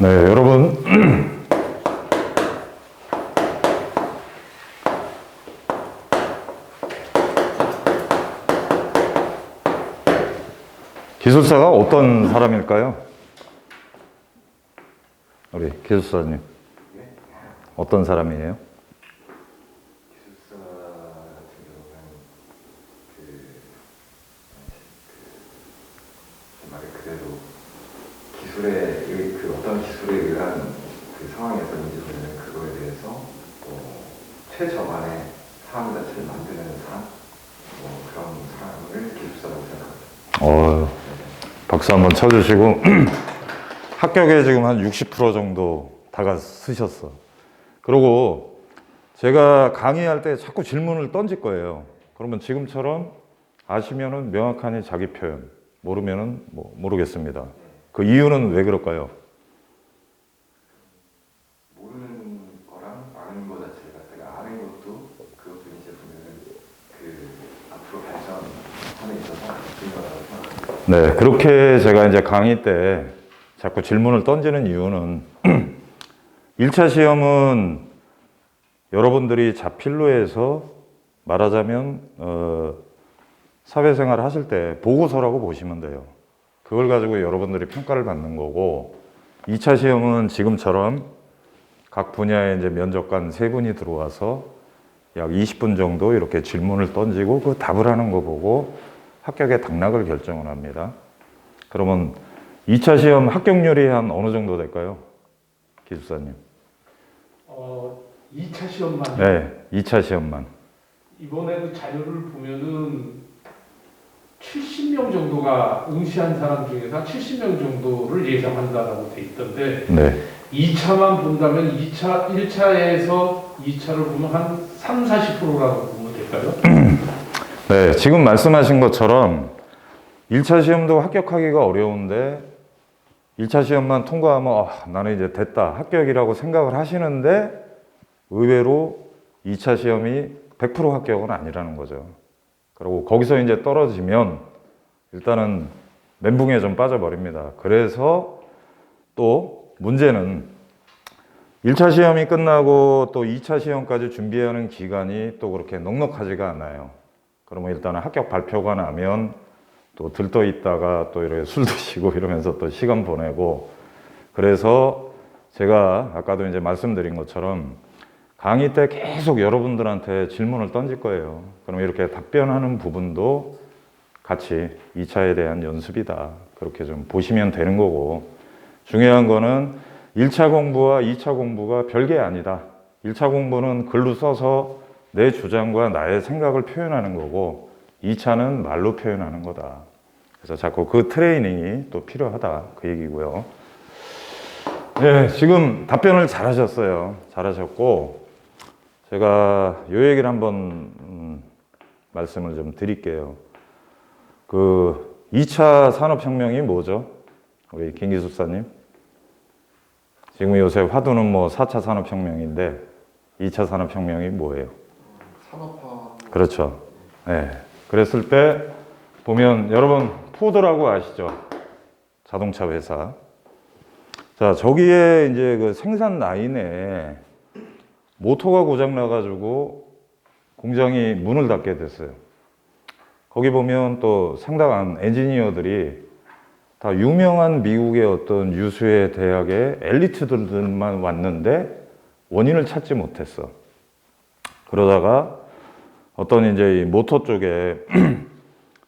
네, 여러분. 기술사가 어떤 사람일까요? 우리 기술사님. 어떤 사람이에요? 기술사 같은 경우는 말 그대로 기술의 어떤 기술에 의한 그 상황에서 문제되는 그거에 대해서 최저만의 상황 자체를 만드는 사람, 그런 사람을 기술사라고 생각합니다. 박수 한번 쳐주시고 합격에 지금 한 60% 정도 다가서셨어. 그리고 제가 강의할 때 자꾸 질문을 던질 거예요. 그러면 지금처럼 아시면은 명확하니 자기 표현, 모르면은 모르겠습니다. 그 이유는 왜 그럴까요? 모르는 거랑 아는 거 자체를 갖다가 아는 것도 그것도 이제 보면은 앞으로 발전함에 있어서 중요하다고 생각합니다. 네, 그렇게 제가 이제 강의 때 자꾸 질문을 던지는 이유는 1차 시험은 여러분들이 자필로에서 말하자면 사회생활 하실 때 보고서라고 보시면 돼요. 그걸 가지고 여러분들이 평가를 받는 거고, 2차 시험은 지금처럼 각 분야에 이제 면접관 3분이 들어와서 약 20분 정도 이렇게 질문을 던지고 그 답을 하는 거 보고 합격의 당락을 결정을 합니다. 그러면 2차 시험 합격률이 한 어느 정도 될까요? 기술사님. 2차 시험만. 네, 2차 시험만. 이번에 그 자료를 보면은 70명 정도가 응시한 사람 중에서 70명 정도를 예상한다라고 돼 있던데, 네. 2차만 본다면 1차에서 2차를 보면 한 3, 40%라고 보면 될까요? 네, 지금 말씀하신 것처럼 1차 시험도 합격하기가 어려운데 1차 시험만 통과하면 나는 이제 됐다, 합격이라고 생각을 하시는데 의외로 2차 시험이 100% 합격은 아니라는 거죠. 그리고 거기서 이제 떨어지면 일단은 멘붕에 좀 빠져버립니다. 그래서 또 문제는 1차 시험이 끝나고 또 2차 시험까지 준비하는 기간이 또 그렇게 넉넉하지가 않아요. 그러면 일단은 합격 발표가 나면 또 들떠 있다가 또 이렇게 술 드시고 이러면서 또 시간 보내고, 그래서 제가 아까도 이제 말씀드린 것처럼 강의 때 계속 여러분들한테 질문을 던질 거예요. 그럼 이렇게 답변하는 부분도 같이 2차에 대한 연습이다, 그렇게 좀 보시면 되는 거고, 중요한 거는 1차 공부와 2차 공부가 별게 아니다. 1차 공부는 글로 써서 내 주장과 나의 생각을 표현하는 거고, 2차는 말로 표현하는 거다. 그래서 자꾸 그 트레이닝이 또 필요하다, 그 얘기고요. 네, 지금 답변을 잘하셨어요. 잘하셨고, 제가 요 얘기를 한번 말씀을 좀 드릴게요. 그 2차 산업혁명이 뭐죠? 우리 김 기술사님. 지금 요새 화두는 4차 산업혁명인데 2차 산업혁명이 뭐예요? 산업화. 그렇죠. 네. 그랬을 때 보면 여러분 포드라고 아시죠? 자동차 회사. 자, 저기에 이제 그 생산 라인에 모터가 고장 나가지고 공장이 문을 닫게 됐어요. 거기 보면 또 상당한 엔지니어들이 다 유명한 미국의 어떤 유수의 대학의 엘리트들만 왔는데 원인을 찾지 못했어. 그러다가 어떤 이제 이 모터 쪽에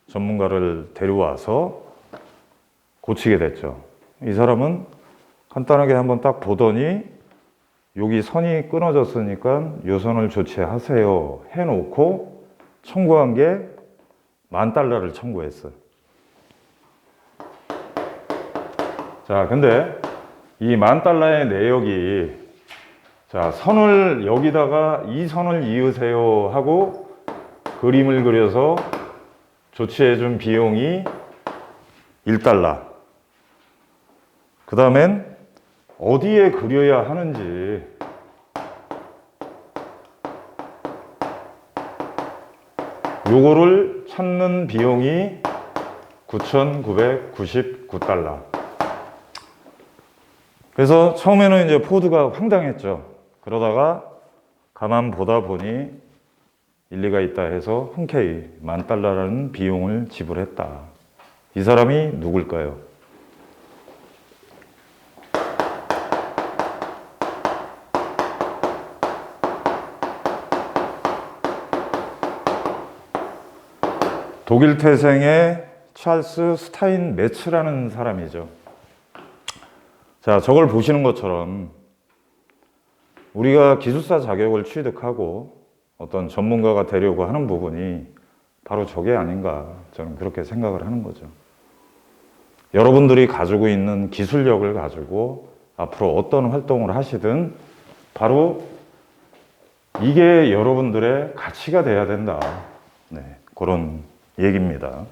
전문가를 데려와서 고치게 됐죠. 이 사람은 간단하게 한번 딱 보더니 여기 선이 끊어졌으니까 요 선을 교체하세요 해놓고 청구한 게 $10,000를 청구했어요. 자, 근데 이 $10,000의 내역이, 자, 선을 여기다가 이 선을 이으세요 하고 그림을 그려서 조치해준 비용이 $1. 그 다음엔 어디에 그려야 하는지 요거를 찾는 비용이 $9,999. 그래서 처음에는 이제 포드가 황당했죠. 그러다가 가만 보다 보니 일리가 있다 해서 흔쾌히 $10,000라는 비용을 지불했다. 이 사람이 누굴까요? 독일 태생의 찰스 스타인 메츠라는 사람이죠. 자, 저걸 보시는 것처럼 우리가 기술사 자격을 취득하고 어떤 전문가가 되려고 하는 부분이 바로 저게 아닌가, 저는 그렇게 생각을 하는 거죠. 여러분들이 가지고 있는 기술력을 가지고 앞으로 어떤 활동을 하시든 바로 이게 여러분들의 가치가 돼야 된다. 네, 그런 얘기입니다.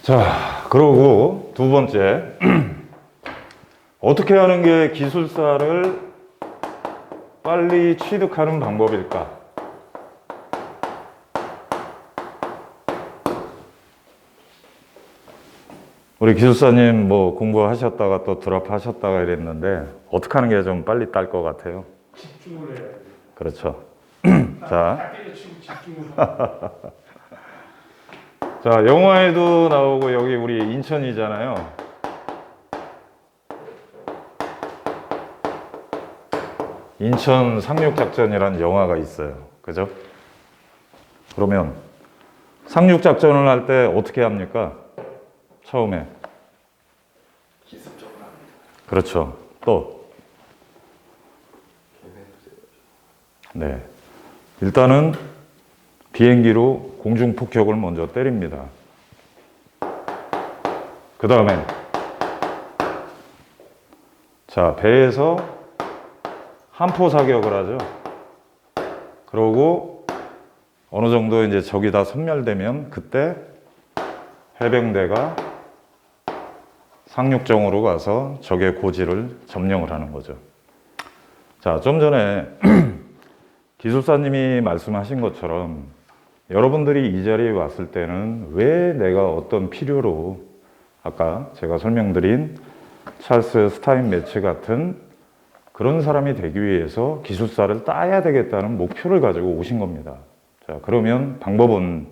자, 그러고 두 번째, 어떻게 하는 게 기술사를 빨리 취득하는 방법일까? 우리 기술사님 뭐 공부하셨다가 또 드랍하셨다가 이랬는데 어떻게 하는 게 좀 빨리 딸 것 같아요? 집중을 해야 돼. 그렇죠. 자, 집중을. 자, 영화에도 나오고 여기 우리 인천이잖아요. 인천 상륙작전이라는 영화가 있어요. 그죠? 그러면 상륙작전을 할 때 어떻게 합니까? 처음에. 기습적으로 합니다. 그렇죠. 또. 네. 일단은 비행기로 공중폭격을 먼저 때립니다. 그 다음에 자, 배에서 함포 사격을 하죠. 그러고 어느 정도 이제 적이 다 섬멸되면 그때 해병대가 상륙정으로 가서 적의 고지를 점령을 하는 거죠. 자, 좀 전에 기술사님이 말씀하신 것처럼 여러분들이 이 자리에 왔을 때는 왜 내가 어떤 필요로 아까 제가 설명드린 찰스 스타인 매츠 같은 그런 사람이 되기 위해서 기술사를 따야 되겠다는 목표를 가지고 오신 겁니다. 자, 그러면 방법은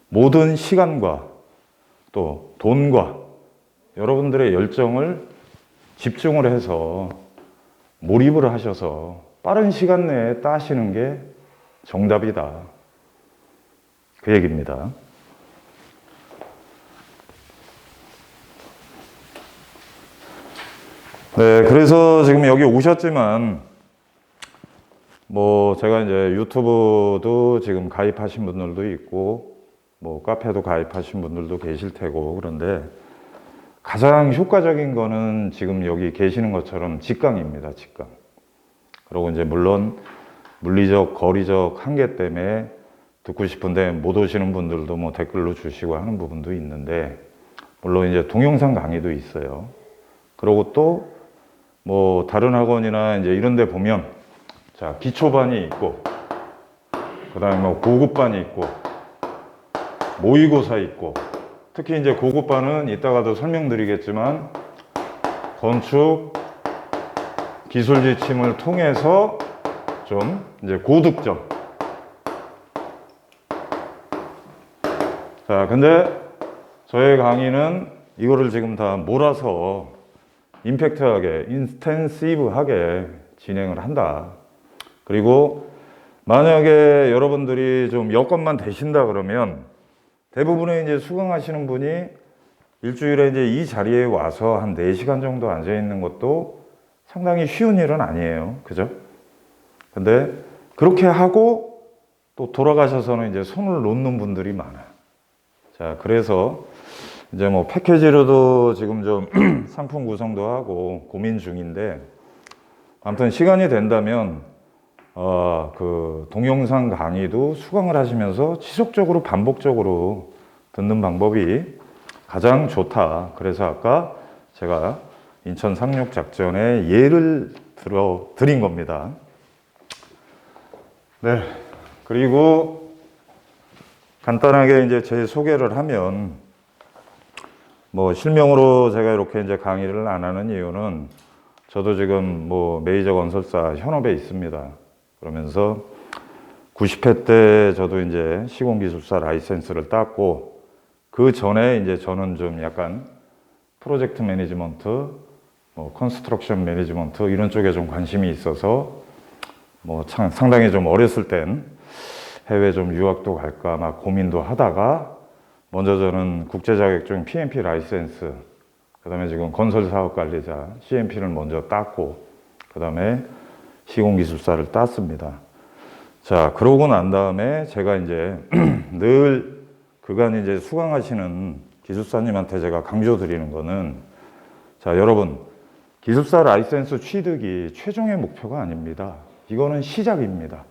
모든 시간과 또 돈과 여러분들의 열정을 집중을 해서 몰입을 하셔서 빠른 시간 내에 따시는 게 정답이다. 그 얘기입니다. 네, 그래서 지금 여기 오셨지만 뭐 제가 이제 유튜브도 지금 가입하신 분들도 있고 뭐 카페도 가입하신 분들도 계실 테고 그런데 가장 효과적인 거는 지금 여기 계시는 것처럼 직강입니다. 직강. 그리고 이제 물론 물리적, 거리적 한계 때문에 듣고 싶은데 못 오시는 분들도 뭐 댓글로 주시고 하는 부분도 있는데 물론 이제 동영상 강의도 있어요. 그리고 또 뭐 다른 학원이나 이제 이런 데 보면 자, 기초반이 있고 그다음에 뭐 고급반이 있고 모의고사 있고 특히 이제 고급반은 이따가도 설명드리겠지만 건축 기술 지침을 통해서 좀 이제 고득점. 자, 근데 저의 강의는 이거를 지금 다 몰아서 임팩트하게, 인스텐시브하게 진행을 한다. 그리고 만약에 여러분들이 좀 여건만 되신다 그러면 대부분의 이제 수강하시는 분이 일주일에 이제 이 자리에 와서 한 4시간 정도 앉아 있는 것도 상당히 쉬운 일은 아니에요. 그죠? 근데 그렇게 하고 또 돌아가셔서는 이제 손을 놓는 분들이 많아요. 자, 그래서 이제 뭐 패키지로도 지금 좀 상품 구성도 하고 고민 중인데 아무튼 시간이 된다면 그 동영상 강의도 수강을 하시면서 지속적으로 반복적으로 듣는 방법이 가장 좋다. 그래서 아까 제가 인천 상륙작전의 예를 들어 드린 겁니다. 네. 그리고 간단하게 이제 제 소개를 하면 뭐 실명으로 제가 이렇게 이제 강의를 안 하는 이유는 저도 지금 뭐 메이저 건설사 현업에 있습니다. 그러면서 90회 때 저도 이제 시공기술사 라이센스를 땄고 그 전에 이제 저는 좀 약간 프로젝트 매니지먼트, 뭐 컨스트럭션 매니지먼트 이런 쪽에 좀 관심이 있어서 뭐 상당히 좀 어렸을 땐 해외 좀 유학도 갈까 막 고민도 하다가 먼저 저는 국제 자격증 PMP 라이센스, 그다음에 지금 건설 사업 관리자 CMP를 먼저 땄고 그다음에 시공기술사를 땄습니다. 자, 그러고 난 다음에 제가 이제 늘 그간 이제 수강하시는 기술사님한테 제가 강조드리는 거는 자, 여러분 기술사 라이센스 취득이 최종의 목표가 아닙니다. 이거는 시작입니다.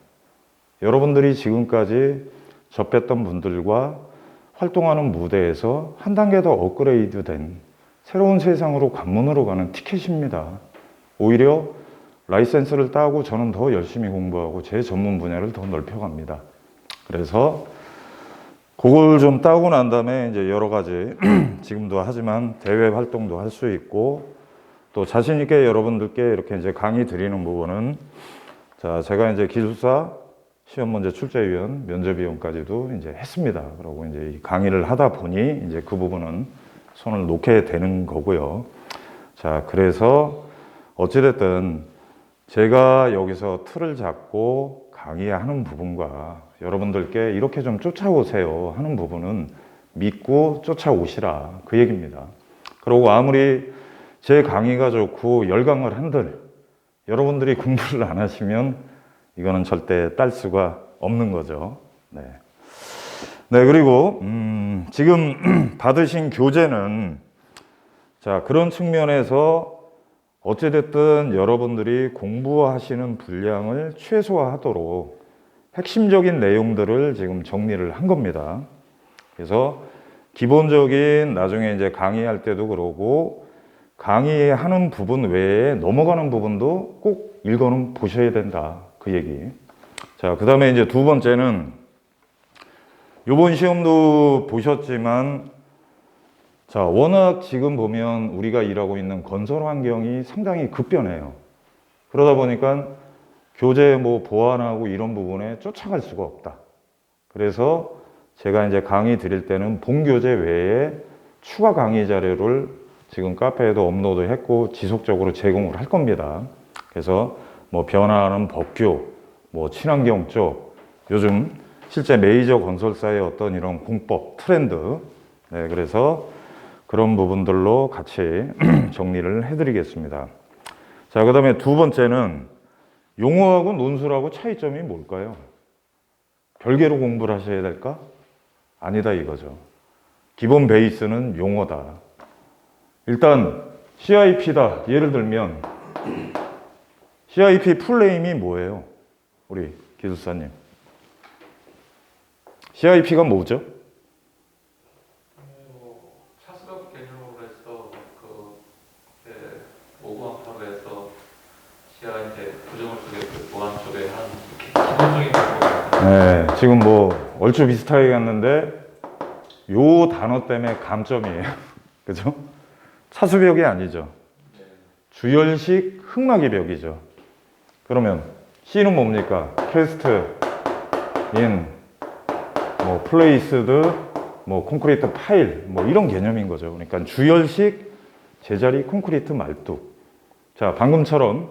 여러분들이 지금까지 접했던 분들과 활동하는 무대에서 한 단계 더 업그레이드 된 새로운 세상으로 관문으로 가는 티켓입니다. 오히려 라이센스를 따고 저는 더 열심히 공부하고 제 전문 분야를 더 넓혀갑니다. 그래서 그걸 좀 따고 난 다음에 이제 여러 가지 지금도 하지만 대외 활동도 할 수 있고 또 자신 있게 여러분들께 이렇게 이제 강의 드리는 부분은 자, 제가 이제 기술사 시험 문제 출제위원 면접위원까지도 이제 했습니다. 그리고 이제 강의를 하다 보니 이제 그 부분은 손을 놓게 되는 거고요. 자, 그래서 어찌됐든 제가 여기서 틀을 잡고 강의하는 부분과 여러분들께 이렇게 좀 쫓아오세요 하는 부분은 믿고 쫓아오시라 그 얘기입니다. 그리고 아무리 제 강의가 좋고 열광을 한들 여러분들이 공부를 안 하시면 이거는 절대 딸 수가 없는 거죠. 네. 네, 그리고 지금 받으신 교재는 자, 그런 측면에서 어찌됐든 여러분들이 공부하시는 분량을 최소화하도록 핵심적인 내용들을 지금 정리를 한 겁니다. 그래서 기본적인 나중에 이제 강의할 때도 그러고 강의하는 부분 외에 넘어가는 부분도 꼭 읽어는 보셔야 된다. 그 얘기. 자, 그 다음에 이제 두 번째는 요번 시험도 보셨지만 자, 워낙 지금 보면 우리가 일하고 있는 건설 환경이 상당히 급변해요. 그러다 보니까 교재 뭐 보완하고 이런 부분에 쫓아갈 수가 없다. 그래서 제가 이제 강의 드릴 때는 본 교재 외에 추가 강의 자료를 지금 카페에도 업로드 했고 지속적으로 제공을 할 겁니다. 그래서 뭐 변화하는 법규, 뭐 친환경 쪽, 요즘 실제 메이저 건설사의 어떤 이런 공법, 트렌드, 네, 그래서 그런 부분들로 같이 정리를 해드리겠습니다. 자, 그 다음에 두 번째는 용어하고 논술하고 차이점이 뭘까요? 별개로 공부를 하셔야 될까? 아니다 이거죠. 기본 베이스는 용어다. 일단 CIP다. 예를 들면 CIP 풀네임이 뭐예요? 우리 기술사님. CIP가 뭐죠? 차수력 개념으로 해서 오구항탑에서 시야 이제 구조물 속에 그 보안 쪽에 한 기본적인 방법. 네, 지금 뭐 얼추 비슷하게 갔는데 요 단어 때문에 감점이에요. 그죠? 차수벽이 아니죠. 주열식 흑막이 벽이죠. 그러면 C는 뭡니까? 캐스트, 인, 뭐 플레이스드, 뭐 콘크리트 파일, 뭐 이런 개념인 거죠. 그러니까 주열식 제자리 콘크리트 말뚝. 자, 방금처럼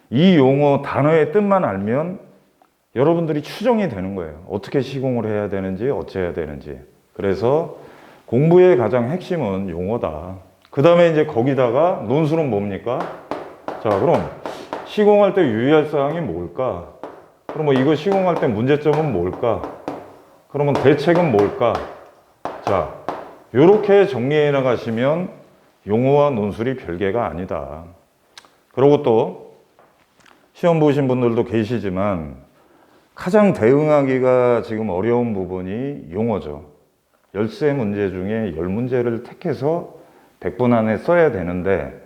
이 용어 단어의 뜻만 알면 여러분들이 추정이 되는 거예요. 어떻게 시공을 해야 되는지, 어찌해야 되는지. 그래서 공부의 가장 핵심은 용어다. 그 다음에 이제 거기다가 논술은 뭡니까? 자, 그럼 시공할 때 유의할 사항이 뭘까? 그럼 뭐 이거 시공할 때 문제점은 뭘까? 그러면 대책은 뭘까? 자, 요렇게 정리해 나가시면 용어와 논술이 별개가 아니다. 그리고 또 시험 보신 분들도 계시지만 가장 대응하기가 지금 어려운 부분이 용어죠. 13 문제 중에 10문제를 택해서 100분 안에 써야 되는데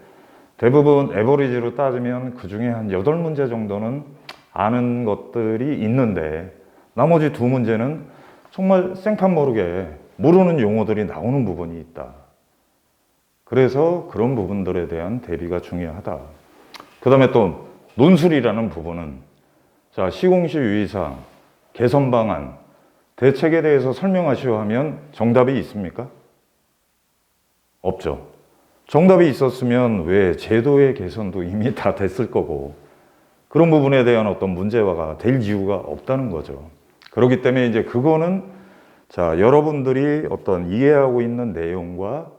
대부분 에버리지로 따지면 그 중에 한 8문제 정도는 아는 것들이 있는데 나머지 2문제는 정말 생판 모르게 모르는 용어들이 나오는 부분이 있다. 그래서 그런 부분들에 대한 대비가 중요하다. 그 다음에 또 논술이라는 부분은 자, 시공시 유의사항, 개선 방안, 대책에 대해서 설명하시오 하면 정답이 있습니까? 없죠. 정답이 있었으면 왜 제도의 개선도 이미 다 됐을 거고 그런 부분에 대한 어떤 문제화가 될 이유가 없다는 거죠. 그렇기 때문에 이제 그거는 자, 여러분들이 어떤 이해하고 있는 내용과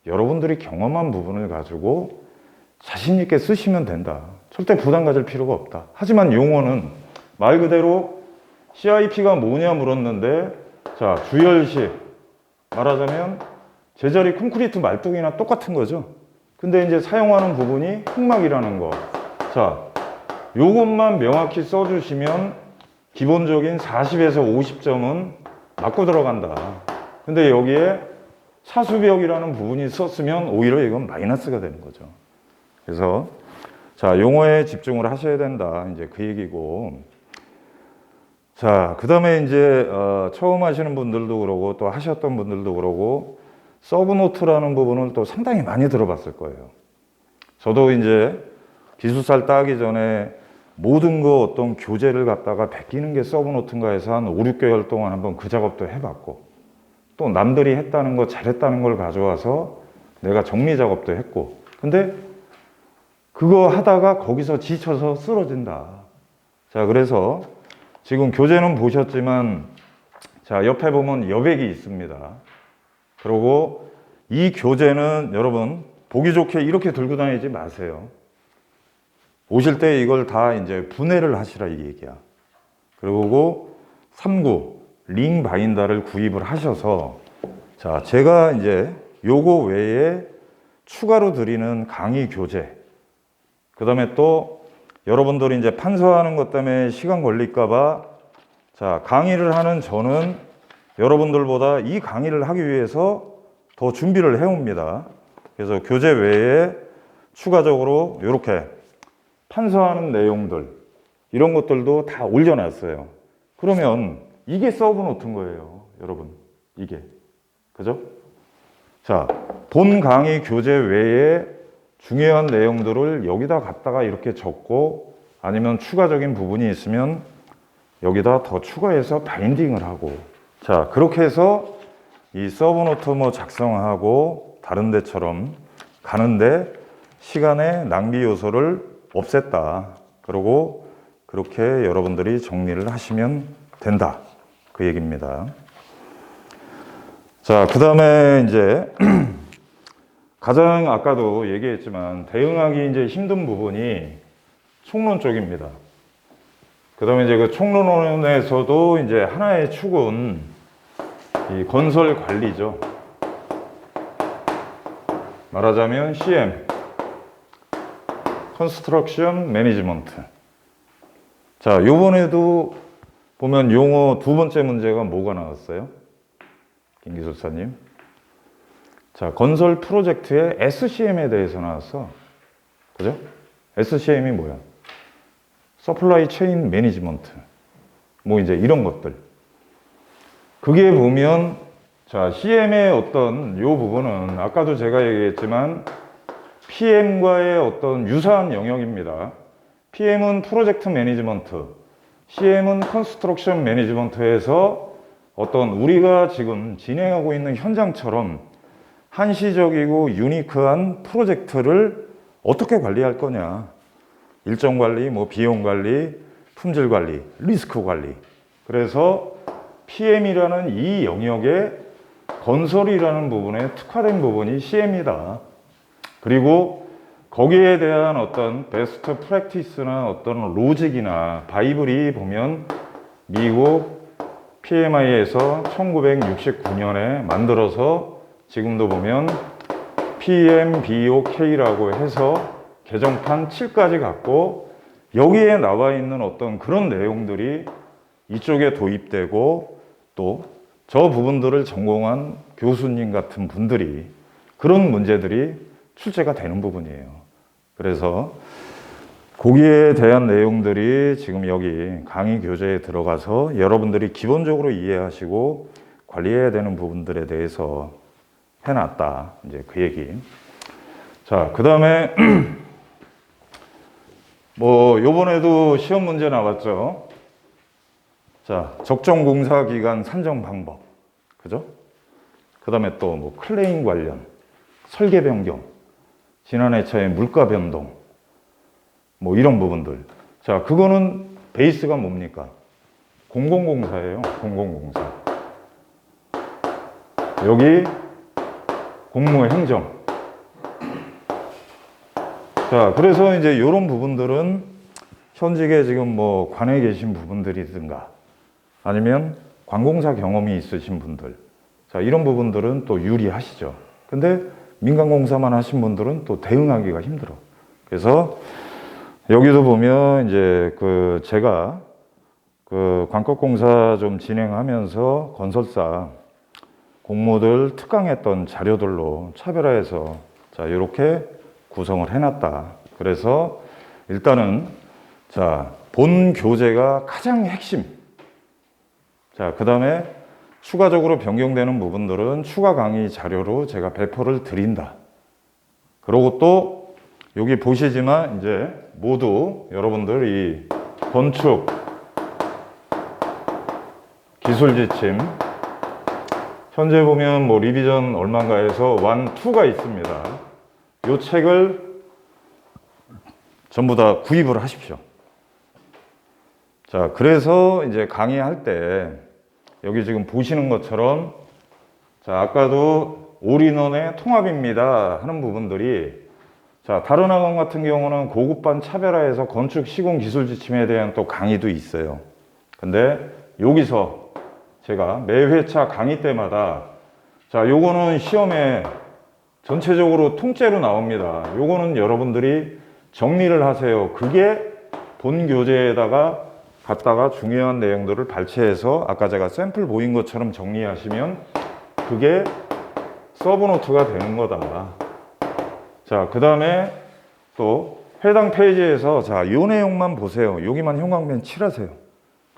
여러분들이 경험한 부분을 가지고 자신 있게 쓰시면 된다. 절대 부담 가질 필요가 없다. 하지만 용어는 말 그대로 CIP가 뭐냐 물었는데 자, 주열식 말하자면 제자리 콘크리트 말뚝이나 똑같은 거죠. 근데 이제 사용하는 부분이 흙막이라는 거. 자, 요것만 명확히 써주시면 기본적인 40에서 50점은 맞고 들어간다. 근데 여기에 차수벽이라는 부분이 썼으면 오히려 이건 마이너스가 되는 거죠. 그래서 자, 용어에 집중을 하셔야 된다. 이제 그 얘기고. 자, 그 다음에 이제 처음 하시는 분들도 그러고 또 하셨던 분들도 그러고 서브노트라는 부분을 또 상당히 많이 들어봤을 거예요. 저도 이제 기술사를 따기 전에 모든 거 어떤 교재를 갖다가 베끼는 게 서브노트인가 해서 한 5, 6개월 동안 한번 그 작업도 해봤고 또 남들이 했다는 거 잘했다는 걸 가져와서 내가 정리 작업도 했고 근데 그거 하다가 거기서 지쳐서 쓰러진다. 자, 그래서 지금 교재는 보셨지만 자, 옆에 보면 여백이 있습니다. 그리고 이 교재는 여러분 보기 좋게 이렇게 들고 다니지 마세요. 오실 때 이걸 다 이제 분해를 하시라 이 얘기야. 그리고 3구 링 바인더를 구입을 하셔서 자, 제가 이제 요거 외에 추가로 드리는 강의 교재 그 다음에 또 여러분들이 이제 판서하는 것 때문에 시간 걸릴까봐 자, 강의를 하는 저는 여러분들보다 이 강의를 하기 위해서 더 준비를 해옵니다. 그래서 교재 외에 추가적으로 이렇게 판서하는 내용들 이런 것들도 다 올려놨어요. 그러면 이게 서브노트인 거예요, 여러분. 이게. 그죠? 자, 본 강의 교재 외에 중요한 내용들을 여기다 갖다가 이렇게 적고 아니면 추가적인 부분이 있으면 여기다 더 추가해서 바인딩을 하고 자, 그렇게 해서 이 서브노트 뭐 작성하고 다른 데처럼 가는데 시간의 낭비 요소를 없앴다. 그리고 그렇게 여러분들이 정리를 하시면 된다. 그 얘기입니다. 자, 그 다음에 이제 가장 아까도 얘기했지만 대응하기 이제 힘든 부분이 총론 쪽입니다. 그 다음에 이제 그 총론원에서도 이제 하나의 축은 이 건설 관리죠. 말하자면 CM, Construction Management. 자, 요번에도 보면 용어 두 번째 문제가 뭐가 나왔어요? 김 기술사님. 자, 건설 프로젝트의 SCM에 대해서 나왔어. 그죠? SCM이 뭐야? 서플라이 체인 매니지먼트. 뭐 이제 이런 것들. 그게 보면 자, CM의 어떤 요 부분은 아까도 제가 얘기했지만 PM과의 어떤 유사한 영역입니다. PM은 프로젝트 매니지먼트, CM은 컨스트럭션 매니지먼트에서 어떤 우리가 지금 진행하고 있는 현장처럼 한시적이고 유니크한 프로젝트를 어떻게 관리할 거냐. 일정 관리, 뭐 비용 관리, 품질 관리, 리스크 관리. 그래서 PM이라는 이 영역에 건설이라는 부분에 특화된 부분이 CM이다. 그리고 거기에 대한 어떤 베스트 프랙티스나 어떤 로직이나 바이블이 보면 미국 PMI에서 1969년에 만들어서 지금도 보면 PMBOK라고 해서 개정판 7까지 갖고 여기에 나와 있는 어떤 그런 내용들이 이쪽에 도입되고 또 저 부분들을 전공한 교수님 같은 분들이 그런 문제들이 출제가 되는 부분이에요. 그래서 거기에 대한 내용들이 지금 여기 강의 교재에 들어가서 여러분들이 기본적으로 이해하시고 관리해야 되는 부분들에 대해서 해놨다. 이제 그 얘기. 자, 그 다음에 뭐 요번에도 시험 문제 나왔죠. 자, 적정 공사 기간 산정 방법, 그죠? 그 다음에 또 뭐 클레임 관련, 설계 변경, 지난해차의 물가 변동, 뭐 이런 부분들. 자, 그거는 베이스가 뭡니까? 공공공사예요. 공공공사. 여기 공무행정. 자, 그래서 이제 이런 부분들은 현직에 지금 뭐 관에 계신 부분들이든가 아니면 관공사 경험이 있으신 분들, 자, 이런 부분들은 또 유리하시죠. 근데 민간공사만 하신 분들은 또 대응하기가 힘들어. 그래서 여기도 보면 이제 그 제가 그 관건공사 좀 진행하면서 건설사 공모들 특강했던 자료들로 차별화해서 자, 이렇게 구성을 해놨다. 그래서 일단은 자, 본 교재가 가장 핵심. 자, 그 다음에 추가적으로 변경되는 부분들은 추가 강의 자료로 제가 배포를 드린다. 그리고 또 여기 보시지만 이제 모두 여러분들 이 건축 기술 지침 현재 보면 뭐 리비전 얼마인가에서 1, 2가 있습니다. 이 책을 전부 다 구입을 하십시오. 자, 그래서 이제 강의할 때 여기 지금 보시는 것처럼 자, 아까도 올인원의 통합입니다 하는 부분들이 자, 다른 학원 같은 경우는 고급반 차별화해서 건축 시공 기술 지침에 대한 또 강의도 있어요. 근데 여기서 제가 매 회차 강의 때마다 자, 요거는 시험에 전체적으로 통째로 나옵니다. 요거는 여러분들이 정리를 하세요. 그게 본 교재에다가 갖다가 중요한 내용들을 발췌해서 아까 제가 샘플 보인 것처럼 정리하시면 그게 서브노트가 되는 거다. 자, 그 다음에 또 해당 페이지에서 자, 요 내용만 보세요. 여기만 형광펜 칠하세요.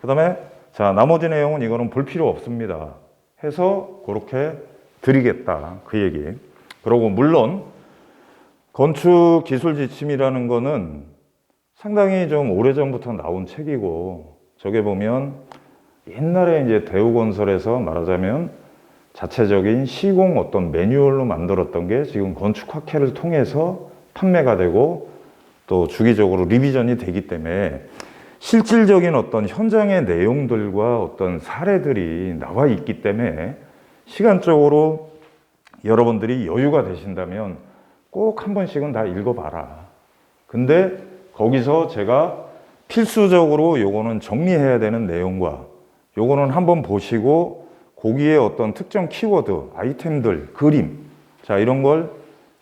그 다음에 자, 나머지 내용은 이거는 볼 필요 없습니다. 해서 그렇게 드리겠다. 그 얘기. 그리고 물론 건축 기술 지침이라는 거는 상당히 좀 오래전부터 나온 책이고 저게 보면 옛날에 이제 대우건설에서 말하자면 자체적인 시공 어떤 매뉴얼로 만들었던 게 지금 건축학회를 통해서 판매가 되고 또 주기적으로 리비전이 되기 때문에 실질적인 어떤 현장의 내용들과 어떤 사례들이 나와 있기 때문에 시간적으로 여러분들이 여유가 되신다면 꼭 한 번씩은 다 읽어봐라. 근데 거기서 제가 필수적으로 요거는 정리해야 되는 내용과 요거는 한번 보시고 거기에 어떤 특정 키워드, 아이템들, 그림 자, 이런 걸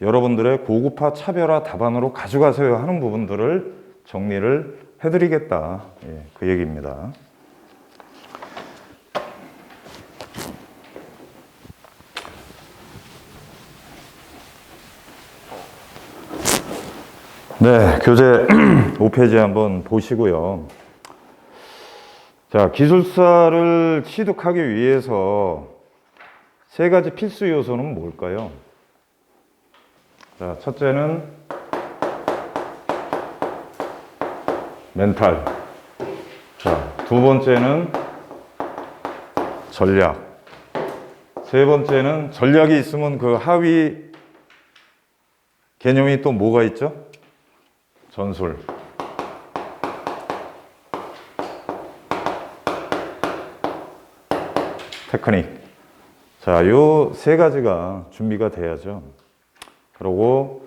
여러분들의 고급화, 차별화 답안으로 가져가세요 하는 부분들을 정리를 해드리겠다. 예, 그 얘기입니다. 네, 교재 5페이지 한번 보시고요. 자, 기술사를 취득하기 위해서 세 가지 필수 요소는 뭘까요? 자, 첫째는 멘탈. 자, 두 번째는 전략. 세 번째는 전략이 있으면 그 하위 개념이 또 뭐가 있죠? 전술. 테크닉. 자, 요 세 가지가 준비가 돼야죠. 그리고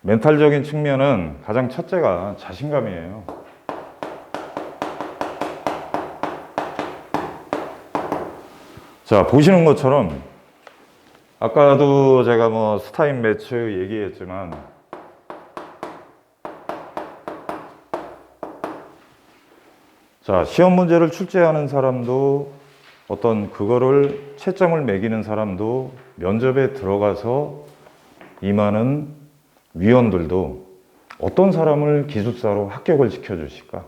멘탈적인 측면은 가장 첫째가 자신감이에요. 자, 보시는 것처럼 아까도 제가 뭐 스타인 매치 얘기했지만 자, 시험 문제를 출제하는 사람도 어떤 그거를 채점을 매기는 사람도 면접에 들어가서 임하는 위원들도 어떤 사람을 기술사로 합격을 시켜주실까?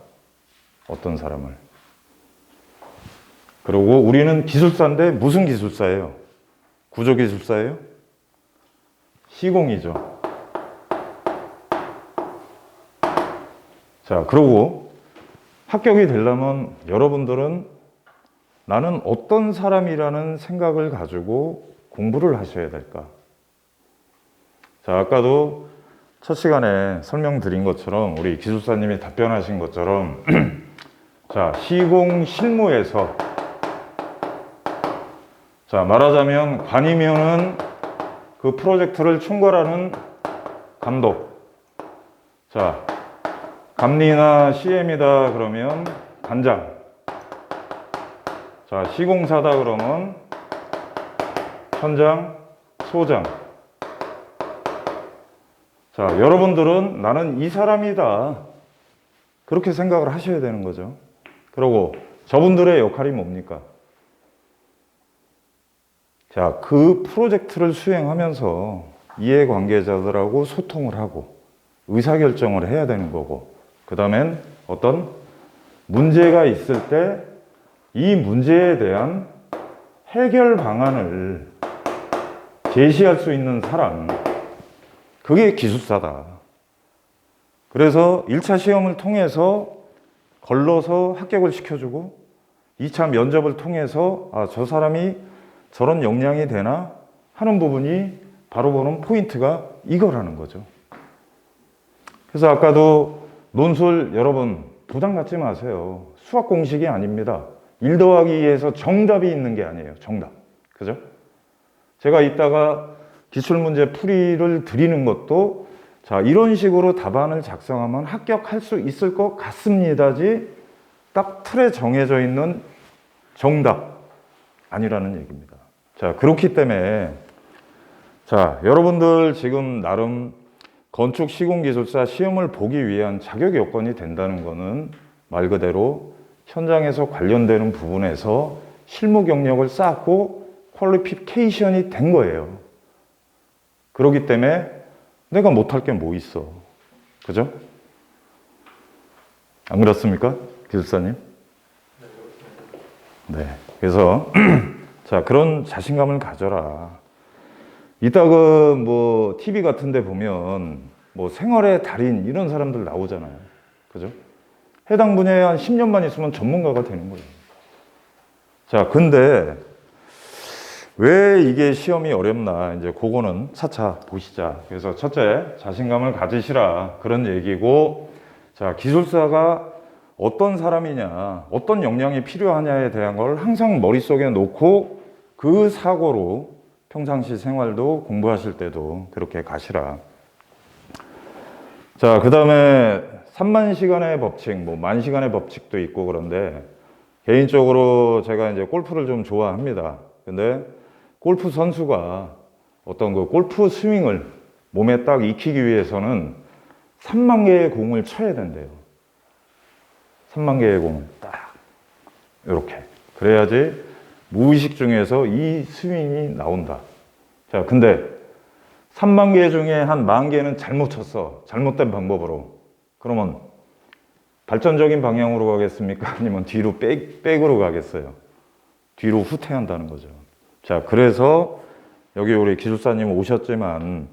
어떤 사람을. 그리고 우리는 기술사인데 무슨 기술사예요? 구조기술사예요? 시공이죠. 자, 그러고 합격이 되려면 여러분들은 나는 어떤 사람이라는 생각을 가지고 공부를 하셔야 될까? 자, 아까도 첫 시간에 설명드린 것처럼 우리 기술사님이 답변하신 것처럼 자, 시공 실무에서 자, 말하자면 관이면은 그 프로젝트를 총괄하는 감독. 자, 감리나 CM이다 그러면 단장. 자, 시공사다 그러면 현장, 소장. 자, 여러분들은 나는 이 사람이다. 그렇게 생각을 하셔야 되는 거죠. 그리고 저분들의 역할이 뭡니까? 자, 그 프로젝트를 수행하면서 이해관계자들하고 소통을 하고 의사결정을 해야 되는 거고, 그 다음엔 어떤 문제가 있을 때 이 문제에 대한 해결 방안을 제시할 수 있는 사람, 그게 기술사다. 그래서 1차 시험을 통해서 걸러서 합격을 시켜주고 2차 면접을 통해서 아, 저 사람이 저런 역량이 되나 하는 부분이 바로 보는 포인트가 이거라는 거죠. 그래서 아까도 논술 여러분 부담 갖지 마세요. 수학 공식이 아닙니다. 1 더하기 2에서 정답이 있는 게 아니에요. 정답. 그죠? 제가 이따가 기출문제 풀이를 드리는 것도 자, 이런 식으로 답안을 작성하면 합격할 수 있을 것 같습니다지 딱 틀에 정해져 있는 정답 아니라는 얘기입니다. 자, 그렇기 때문에 자, 여러분들 지금 나름 건축 시공기술사 시험을 보기 위한 자격 요건이 된다는 거는 말 그대로 현장에서 관련되는 부분에서 실무 경력을 쌓고 퀄리피케이션이 된 거예요. 그렇기 때문에 내가 못할 게 뭐 있어. 그죠? 안 그렇습니까? 기술사님? 네. 그래서 자, 그런 자신감을 가져라. 이따 그 TV 같은 데 보면 생활의 달인 이런 사람들 나오잖아요. 그죠? 해당 분야에 한 10년만 있으면 전문가가 되는 거예요. 자, 근데 왜 이게 시험이 어렵나 이제 그거는 차차 보시자. 그래서 첫째, 자신감을 가지시라 그런 얘기고, 자, 기술사가 어떤 사람이냐, 어떤 역량이 필요하냐에 대한 걸 항상 머릿속에 놓고 그 사고로 평상시 생활도 공부하실 때도 그렇게 가시라. 자, 그 다음에 3만 시간의 법칙, 만 시간의 법칙도 있고 그런데 개인적으로 제가 이제 골프를 좀 좋아합니다. 근데 골프 선수가 어떤 그 골프 스윙을 몸에 딱 익히기 위해서는 3만 개의 공을 쳐야 된대요. 3만 개의 공을 딱 이렇게. 그래야지 무의식 중에서 이 스윙이 나온다. 자, 근데 3만 개 중에 한 10,000개는 잘못 쳤어. 잘못된 방법으로. 그러면 발전적인 방향으로 가겠습니까? 아니면 뒤로 백으로 가겠어요? 뒤로 후퇴한다는 거죠. 자, 그래서 여기 우리 기술사님 오셨지만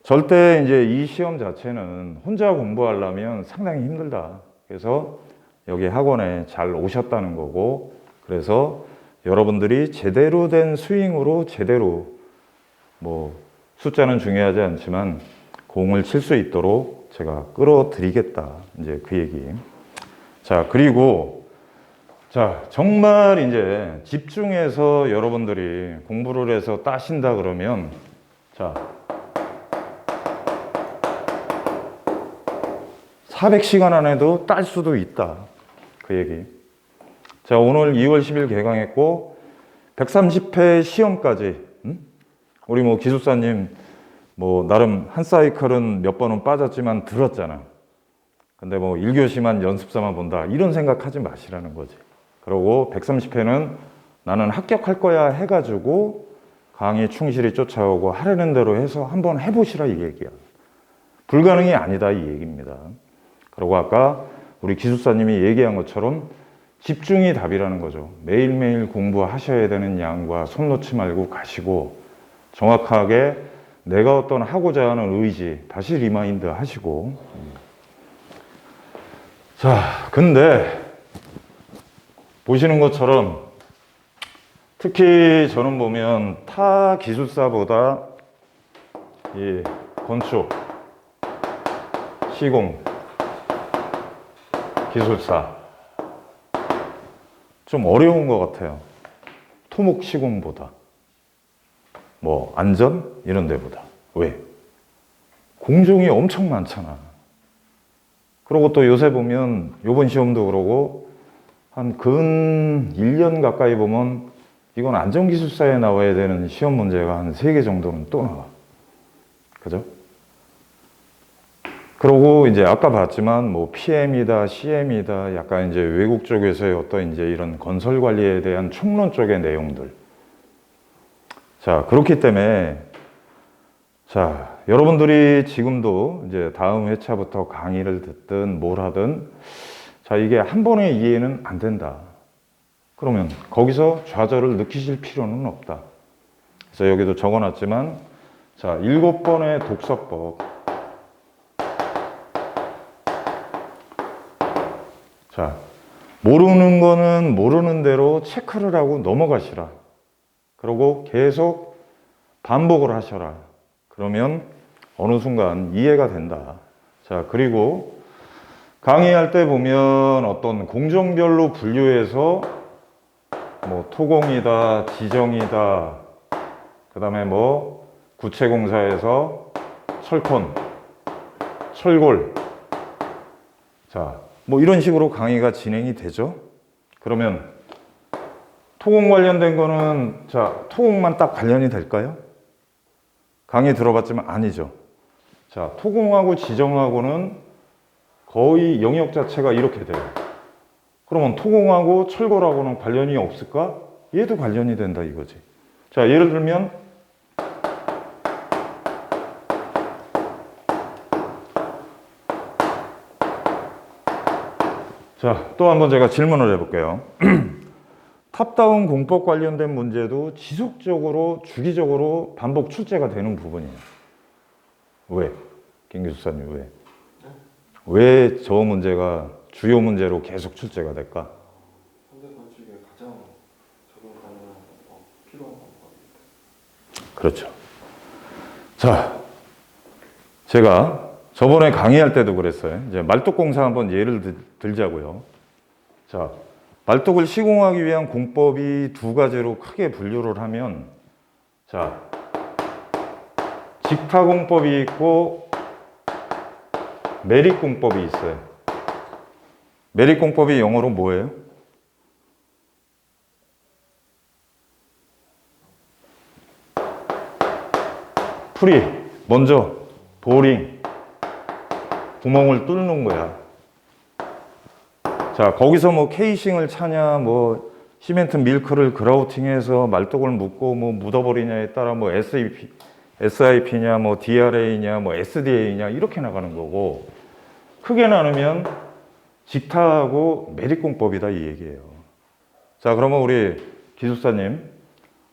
절대 이제 이 시험 자체는 혼자 공부하려면 상당히 힘들다. 그래서 여기 학원에 잘 오셨다는 거고, 그래서 여러분들이 제대로 된 스윙으로 제대로 숫자는 중요하지 않지만 공을 칠 수 있도록 제가 끌어드리겠다. 이제 그 얘기. 자, 그리고 자, 정말 이제 집중해서 여러분들이 공부를 해서 따신다 그러면 자, 400시간 안에도 딸 수도 있다. 그 얘기. 자, 오늘 2월 10일 개강했고 130회 시험까지 우리 기술사님 나름 한 사이클은 몇 번은 빠졌지만 들었잖아. 근데 1교시만 연습사만 본다 이런 생각하지 마시라는 거지. 그리고 130회는 나는 합격할 거야 해가지고 강의 충실히 쫓아오고 하려는 대로 해서 한번 해보시라 이 얘기야. 불가능이 아니다 이 얘기입니다. 그리고 아까 우리 기술사님이 얘기한 것처럼 집중이 답이라는 거죠. 매일매일 공부하셔야 되는 양과 손 놓지 말고 가시고 정확하게 내가 어떤 하고자 하는 의지 다시 리마인드 하시고 자, 근데 보시는 것처럼 특히 저는 보면 타 기술사보다 이 건축, 시공, 기술사 좀 어려운 것 같아요. 토목 시공보다. 뭐 안전 이런 데보다. 왜? 공정이 엄청 많잖아. 그리고 또 요새 보면 요번 시험도 그러고 한 근 1년 가까이 보면 이건 안전기술사에 나와야 되는 시험 문제가 한 3개 정도는 또 나와. 그죠? 그러고 이제 아까 봤지만 뭐 PM이다, CM이다, 약간 이제 외국 쪽에서의 어떤 이제 이런 건설 관리에 대한 총론 쪽의 내용들. 자, 그렇기 때문에 자, 여러분들이 지금도 이제 다음 회차부터 강의를 듣든 뭘 하든 자, 이게 한 번의 이해는 안 된다. 그러면 거기서 좌절을 느끼실 필요는 없다. 그래서 여기도 적어놨지만 자, 7번의 독서법. 자, 모르는 거는 모르는 대로 체크를 하고 넘어가시라. 그리고 계속 반복을 하셔라. 그러면 어느 순간 이해가 된다. 자, 그리고 강의할 때 보면 어떤 공정별로 분류해서 뭐 토공이다, 지정이다, 그 다음에 뭐 구체공사에서 철콘, 철골. 자, 뭐 이런 식으로 강의가 진행이 되죠. 그러면 토공 관련된 거는 자, 토공만 딱 관련이 될까요? 강의 들어봤지만 아니죠. 자, 토공하고 지정하고는 거의 영역 자체가 이렇게 돼요. 그러면 토공하고 철골하고는 관련이 없을까? 얘도 관련이 된다 이거지. 자, 예를 들면 자, 또 한번 제가 질문을 해볼게요. 탑다운 공법 관련된 문제도 지속적으로 주기적으로 반복 출제가 되는 부분이에요. 왜? 김 교수님 왜? 왜 저 문제가 주요 문제로 계속 출제가 될까? 현대 건축에 가장 적용 가능한 방법, 필요한 방법입니다. 그렇죠. 자, 제가 저번에 강의할 때도 그랬어요. 이제 말뚝공사 한번 예를 들자고요. 자, 말뚝을 시공하기 위한 공법이 2가지로 크게 분류를 하면 자, 직타공법이 있고 메릭공법이 있어요. 메릭공법이 영어로 뭐예요? 프리, 먼저 보링, 구멍을 뚫는 거야. 자, 거기서 뭐 케이싱을 차냐, 뭐 시멘트 밀크를 그라우팅해서 말뚝을 묶고 뭐 묻어버리냐에 따라 뭐 SIP냐, 뭐 DRA냐, 뭐 SDA냐 이렇게 나가는 거고, 크게 나누면 직타하고 메릭공법이다 이 얘기예요. 자, 그러면 우리 기술사님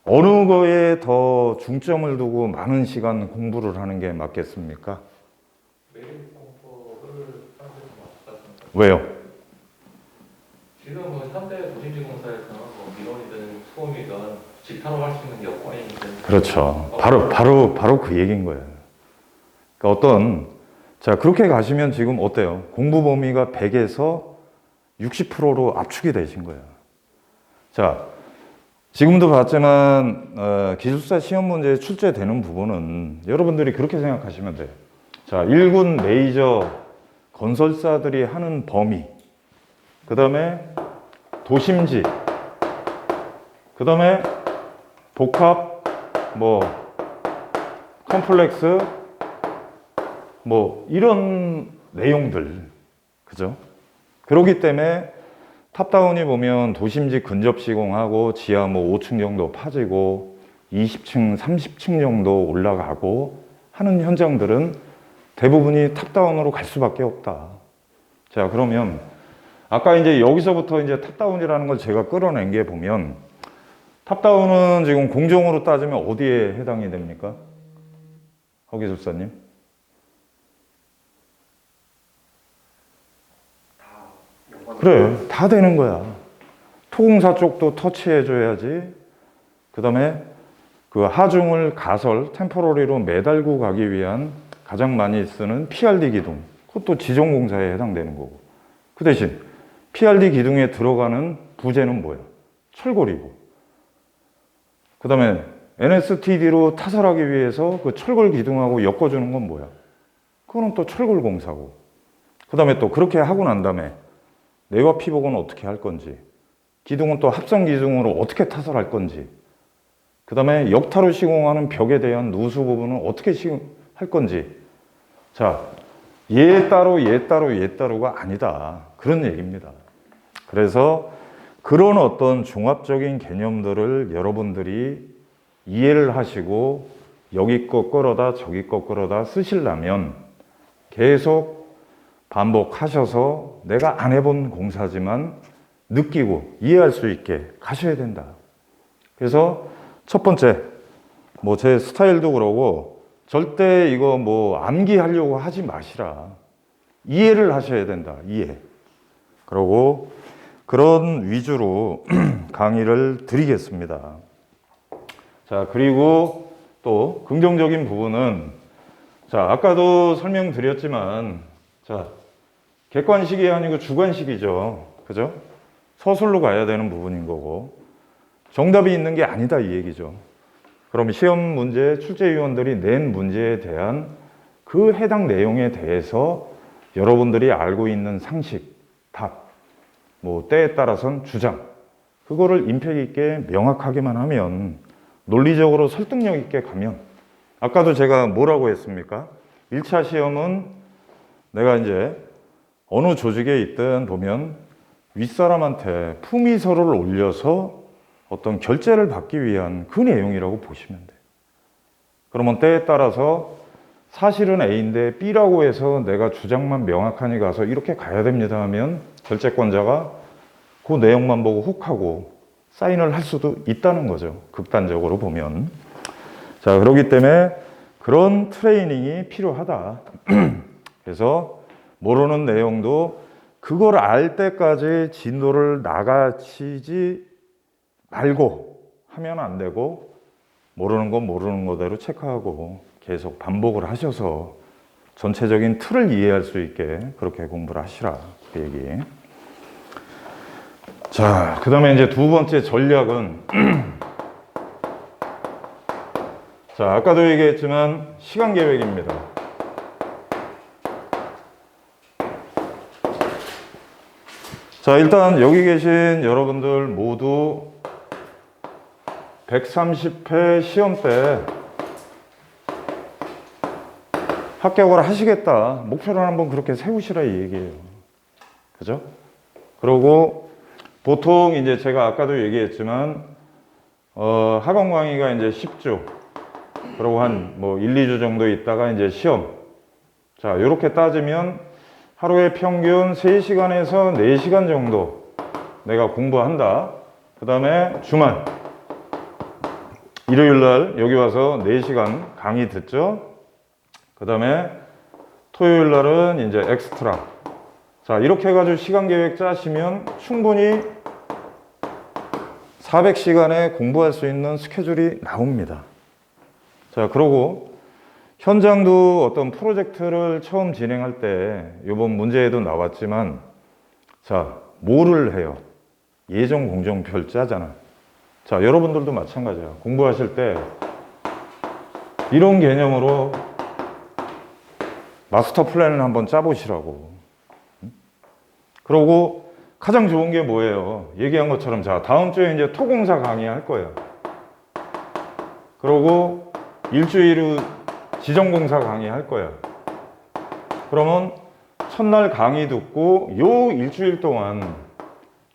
어느 거에 더 중점을 두고 많은 시간 공부를 하는 게 맞겠습니까? 메리트 공법을 하는 게 맞을 것 같습니다. 왜요? 지금 뭐 현대 도심지공사에서는 뭐 민원이든 소음이든 직타로 할 수 있는 여건이 있는. 그렇죠. 바로 그 얘기인 거예요. 그러니까 자, 그렇게 가시면 지금 어때요? 공부 범위가 100에서 60%로 압축이 되신 거예요. 자, 지금도 봤지만 기술사 시험 문제에 출제되는 부분은 여러분들이 그렇게 생각하시면 돼요. 자, 1군 메이저 건설사들이 하는 범위, 그 다음에 도심지, 그 다음에 복합, 뭐 컴플렉스, 뭐 이런 내용들, 그죠? 그렇기 때문에 탑다운이 보면 도심지 근접 시공하고 지하 뭐 5층 정도 파지고 20층, 30층 정도 올라가고 하는 현장들은 대부분이 탑다운으로 갈 수밖에 없다. 자, 그러면 아까 이제 여기서부터 이제 탑다운이라는 걸 제가 끌어낸 게 보면 탑다운은 지금 공정으로 따지면 어디에 해당이 됩니까? 허 기술사님? 그래, 다 되는 거야. 토공사 쪽도 터치해줘야지. 그 다음에 그 하중을 가설, 템포러리로 매달고 가기 위한 가장 많이 쓰는 PRD 기둥. 그것도 지정공사에 해당되는 거고. 그 대신 PRD 기둥에 들어가는 부재는 뭐야? 철골이고. 그 다음에 NSTD로 타설하기 위해서 그 철골 기둥하고 엮어주는 건 뭐야? 그거는 또 철골 공사고. 그 다음에 또 그렇게 하고 난 다음에 내과 피복은 어떻게 할 건지, 기둥은 또 합성 기둥으로 어떻게 타설할 건지, 그 다음에 역타로 시공하는 벽에 대한 누수 부분은 어떻게 시공할 건지. 자, 얘 따로 얘 따로 얘 따로가 아니다. 그런 얘기입니다. 그래서 그런 어떤 종합적인 개념들을 여러분들이 이해를 하시고 여기 거 끌어다 저기 거 끌어다 쓰시려면 계속 반복하셔서 내가 안 해본 공사지만 느끼고 이해할 수 있게 가셔야 된다. 그래서 첫 번째, 뭐 제 스타일도 그러고 절대 이거 뭐 암기하려고 하지 마시라. 이해를 하셔야 된다. 이해. 그러고 그런 위주로 강의를 드리겠습니다. 자, 그리고 또 긍정적인 부분은, 자, 아까도 설명드렸지만, 자, 객관식이 아니고 주관식이죠. 그죠? 서술로 가야 되는 부분인 거고, 정답이 있는 게 아니다 이 얘기죠. 그럼 시험 문제, 출제위원들이 낸 문제에 대한 그 해당 내용에 대해서 여러분들이 알고 있는 상식, 답, 뭐 때에 따라선 주장, 그거를 임팩 있게 명확하게만 하면, 논리적으로 설득력 있게 가면, 아까도 제가 뭐라고 했습니까? 1차 시험은 내가 이제 어느 조직에 있든 보면 윗사람한테 품위서를 올려서 어떤 결제를 받기 위한 그 내용이라고 보시면 돼요. 그러면 때에 따라서 사실은 A인데 B라고 해서 내가 주장만 명확하니 가서 이렇게 가야 됩니다 하면 결제권자가 그 내용만 보고 혹하고 사인을 할 수도 있다는 거죠. 극단적으로 보면. 자, 그렇기 때문에 그런 트레이닝이 필요하다. 그래서 모르는 내용도 그걸 알 때까지 진도를 나가치지 말고 하면 안 되고, 모르는 건 모르는 거대로 체크하고 계속 반복을 하셔서 전체적인 틀을 이해할 수 있게 그렇게 공부를 하시라. 그 얘기. 자, 그 다음에 이제 두 번째 전략은 자, 아까도 얘기했지만 시간 계획입니다. 자, 일단 여기 계신 여러분들 모두 130회 시험 때 합격을 하시겠다. 목표를 한번 그렇게 세우시라 이 얘기예요. 그죠? 그리고 보통 이제 제가 아까도 얘기했지만 학원 강의가 이제 10주, 그리고 한 뭐 1, 2주 정도 있다가 이제 시험. 자, 이렇게 따지면 하루에 평균 3시간에서 4시간 정도 내가 공부한다. 그 다음에 주말 일요일 날 여기 와서 4시간 강의 듣죠. 그 다음에 토요일 날은 이제 엑스트라. 자, 이렇게 해가지고 시간 계획 짜시면 충분히 400시간에 공부할 수 있는 스케줄이 나옵니다. 자, 그러고 현장도 어떤 프로젝트를 처음 진행할 때 이번 문제에도 나왔지만, 자, 뭐를 해요? 예정 공정표를 짜잖아. 자, 여러분들도 마찬가지야. 공부하실 때 이런 개념으로 마스터 플랜을 한번 짜보시라고. 그러고 가장 좋은 게 뭐예요? 얘기한 것처럼, 자, 다음 주에 이제 토공사 강의 할 거예요. 그러고 일주일 후 지정공사 강의 할 거야. 그러면 첫날 강의 듣고 요 일주일 동안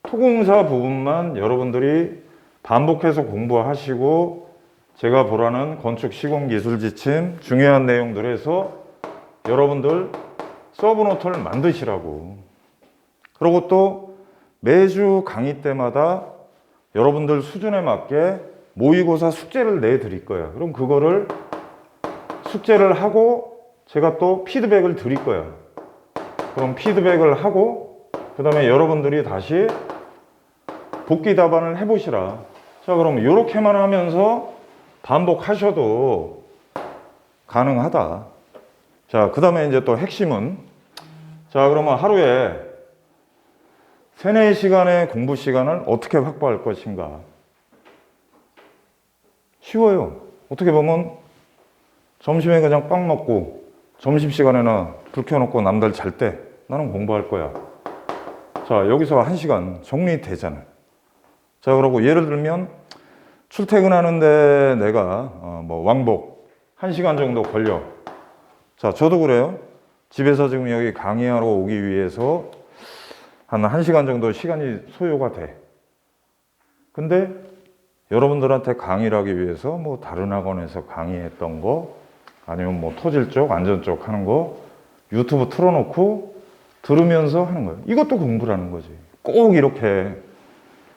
토공사 부분만 여러분들이 반복해서 공부하시고, 제가 보라는 건축 시공 기술 지침 중요한 내용들에서 여러분들 서브노트를 만드시라고. 그리고 또 매주 강의 때마다 여러분들 수준에 맞게 모의고사 숙제를 내드릴 거야. 그럼 그거를 숙제를 하고 제가 또 피드백을 드릴 거야. 그럼 피드백을 하고 그 다음에 여러분들이 다시 복귀 답안을 해보시라. 자, 그럼 이렇게만 하면서 반복하셔도 가능하다. 자, 그 다음에 이제 또 핵심은, 자, 그러면 하루에 3, 4시간의 공부 시간을 어떻게 확보할 것인가? 쉬워요. 어떻게 보면 점심에 그냥 빵 먹고 점심시간에나 불 켜놓고 남들 잘 때 나는 공부할 거야. 자, 여기서 1시간 정리되잖아요. 자, 그러고 예를 들면 출퇴근하는데 내가 뭐 왕복 1시간 정도 걸려. 자, 저도 그래요. 집에서 지금 여기 강의하러 오기 위해서 한 1시간 정도 시간이 소요가 돼. 근데 여러분들한테 강의를 하기 위해서 뭐 다른 학원에서 강의했던 거 아니면 뭐 토질 쪽, 안전 쪽 하는 거 유튜브 틀어놓고 들으면서 하는 거예요. 이것도 공부라는 거지. 꼭 이렇게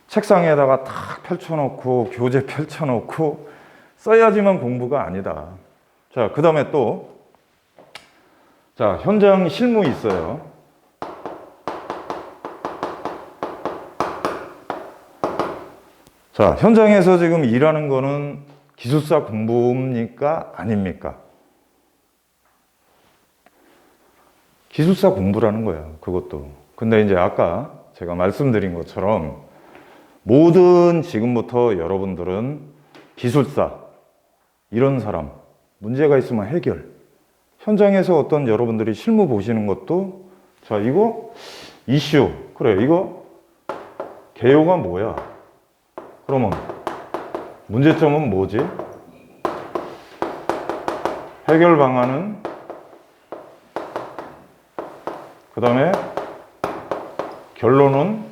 책상에다가 탁 펼쳐놓고 교재 펼쳐놓고 써야지만 공부가 아니다. 자, 그 다음에 또 자, 현장 실무 있어요. 자, 현장에서 지금 일하는 거는 기술사 공부입니까? 아닙니까? 기술사 공부라는 거예요, 그것도. 근데 이제 아까 제가 말씀드린 것처럼 모든 지금부터 여러분들은 기술사, 이런 사람, 문제가 있으면 해결. 현장에서 어떤 여러분들이 실무 보시는 것도, 자, 이거 이슈. 그래, 이거 개요가 뭐야? 그러면 문제점은 뭐지? 해결 방안은, 그 다음에 결론은,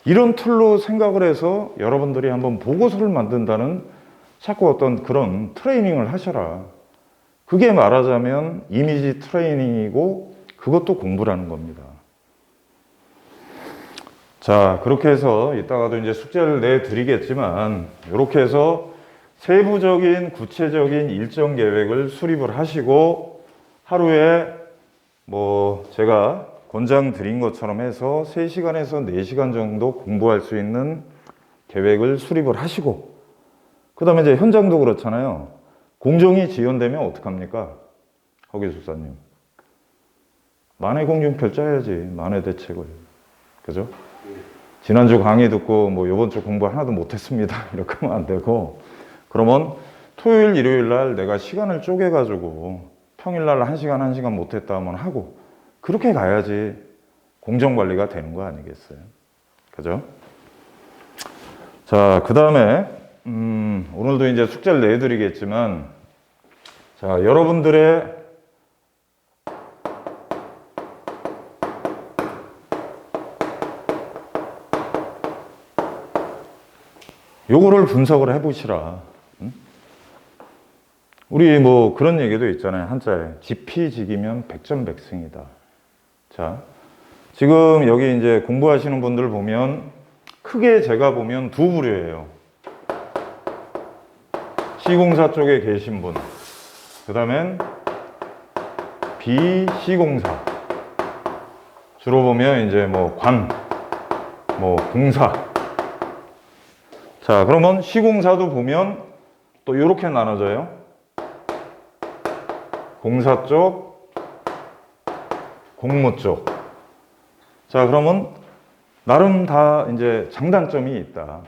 이런 툴로 생각을 해서 여러분들이 한번 보고서를 만든다는 자꾸 어떤 그런 트레이닝을 하셔라. 그게 말하자면 이미지 트레이닝이고 그것도 공부라는 겁니다. 자, 그렇게 해서 이따가도 이제 숙제를 내드리겠지만 이렇게 해서 세부적인 구체적인 일정 계획을 수립을 하시고 하루에 뭐 제가 권장 드린 것처럼 해서 3시간에서 4시간 정도 공부할 수 있는 계획을 수립을 하시고, 그 다음에 이제 현장도 그렇잖아요. 공정이 지연되면 어떡합니까? 허 기술사님. 만회 공정표 짜야지, 만회 대책을. 그죠? 지난주 강의 듣고 뭐 이번 주 공부 하나도 못했습니다. 이렇게 하면 안 되고, 그러면 토요일, 일요일 날 내가 시간을 쪼개가지고 평일날 1시간, 1시간 못했다 하면 하고, 그렇게 가야지 공정관리가 되는 거 아니겠어요? 그죠? 자, 그 다음에 오늘도 이제 숙제를 내드리겠지만, 자, 여러분들의 요거를 분석을 해보시라. 우리 뭐 그런 얘기도 있잖아요. 한자에 지피지기면 백전백승이다. 자, 지금 여기 이제 공부하시는 분들 보면 크게 제가 보면 두 부류예요. 시공사 쪽에 계신 분, 그 다음엔 비시공사. 주로 보면 이제 뭐 관, 뭐 공사. 자, 그러면 시공사도 보면 또 이렇게 나눠져요. 공사 쪽, 공무 쪽. 자, 그러면 나름 다 이제 장단점이 있다.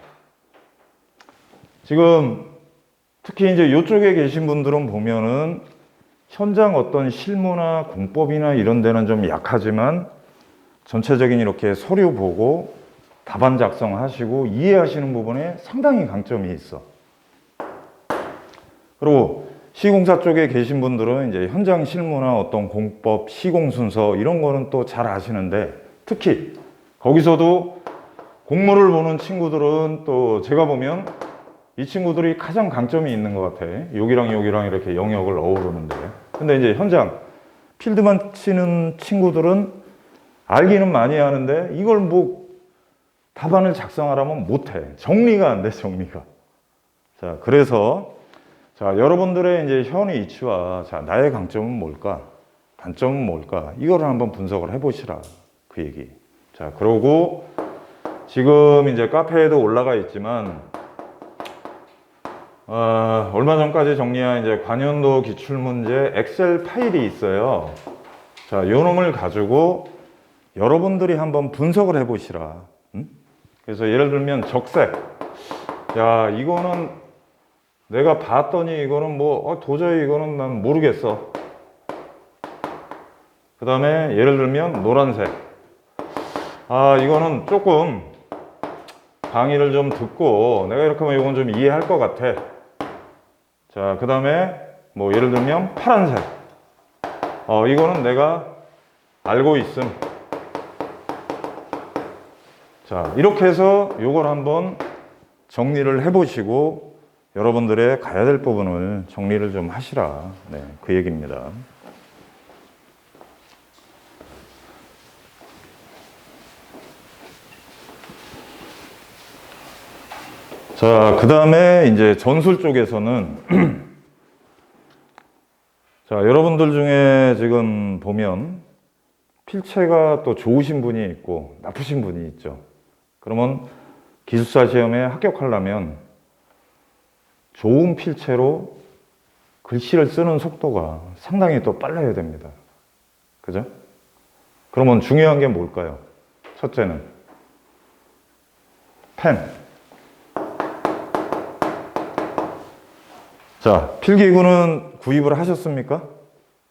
지금 특히 이제 이쪽에 계신 분들은 보면은 현장 어떤 실무나 공법이나 이런 데는 좀 약하지만 전체적인 이렇게 서류 보고 답안 작성하시고 이해하시는 부분에 상당히 강점이 있어. 그리고 시공사 쪽에 계신 분들은 이제 현장 실무나 어떤 공법, 시공 순서 이런 거는 또 잘 아시는데, 특히 거기서도 공모를 보는 친구들은 또 제가 보면 이 친구들이 가장 강점이 있는 것 같아. 여기랑 여기랑 이렇게 영역을 어우르는데. 근데 이제 현장 필드만 치는 친구들은 알기는 많이 하는데 이걸 뭐 답안을 작성하라면 못해. 정리가 안 돼, 정리가. 자, 그래서 자, 여러분들의 이제 현의 이치와 자, 나의 강점은 뭘까? 단점은 뭘까? 이거를 한번 분석을 해보시라. 그 얘기. 자, 그러고 지금 이제 카페에도 올라가 있지만 얼마 전까지 정리한 이제 관연도 기출문제 엑셀 파일이 있어요. 자, 요 놈을 가지고 여러분들이 한번 분석을 해보시라. 그래서 예를 들면 적색. 야, 이거는 내가 봤더니 이거는 뭐 도저히 이거는 난 모르겠어. 그 다음에 예를 들면 노란색. 이거는 조금 강의를 좀 듣고 내가 이렇게 하면 이건 좀 이해할 것 같아. 자, 그 다음에 뭐 예를 들면 파란색. 이거는 내가 알고 있음. 자, 이렇게 해서 요걸 한번 정리를 해보시고 여러분들의 가야 될 부분을 정리를 좀 하시라. 네, 그 얘기입니다. 자, 그 다음에 이제 전술 쪽에서는 자, 여러분들 중에 지금 보면 필체가 또 좋으신 분이 있고 나쁘신 분이 있죠. 그러면 기숙사 시험에 합격하려면 좋은 필체로 글씨를 쓰는 속도가 상당히 또 빨라야 됩니다. 그죠? 그러면 중요한 게 뭘까요? 첫째는 펜. 자, 필기구는 구입을 하셨습니까?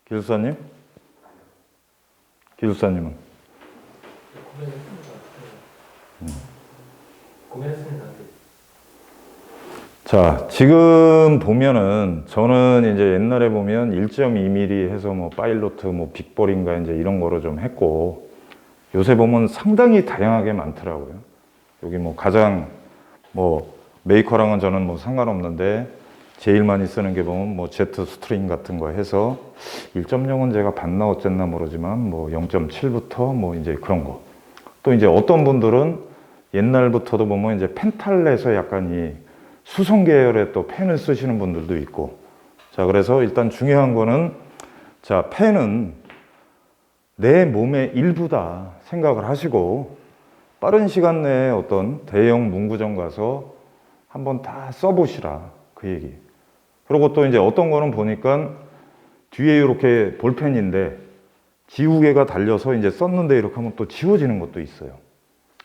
기숙사님? 기숙사님은? 고민했습니다. 자, 지금 보면은 저는 이제 옛날에 보면 1.2mm 해서 뭐 파일로트 뭐 빅볼인가 이제 이런 거로 좀 했고 요새 보면 상당히 다양하게 많더라고요. 여기 뭐 가장 뭐 메이커랑은 저는 뭐 상관없는데 제일 많이 쓰는 게 보면 뭐 제트 스트링 같은 거 해서 1.0은 제가 봤나 어쨌나 모르지만 뭐 0.7부터 뭐 이제 그런 거. 또 이제 어떤 분들은 옛날부터도 보면 이제 펜탈에서 약간 이 수성 계열의 또 펜을 쓰시는 분들도 있고. 자, 그래서 일단 중요한 거는 자, 펜은 내 몸의 일부다 생각을 하시고 빠른 시간 내에 어떤 대형 문구점 가서 한번 다 써보시라. 그 얘기. 그리고 또 이제 어떤 거는 보니까 뒤에 이렇게 볼펜인데 지우개가 달려서 이제 썼는데 이렇게 하면 또 지워지는 것도 있어요.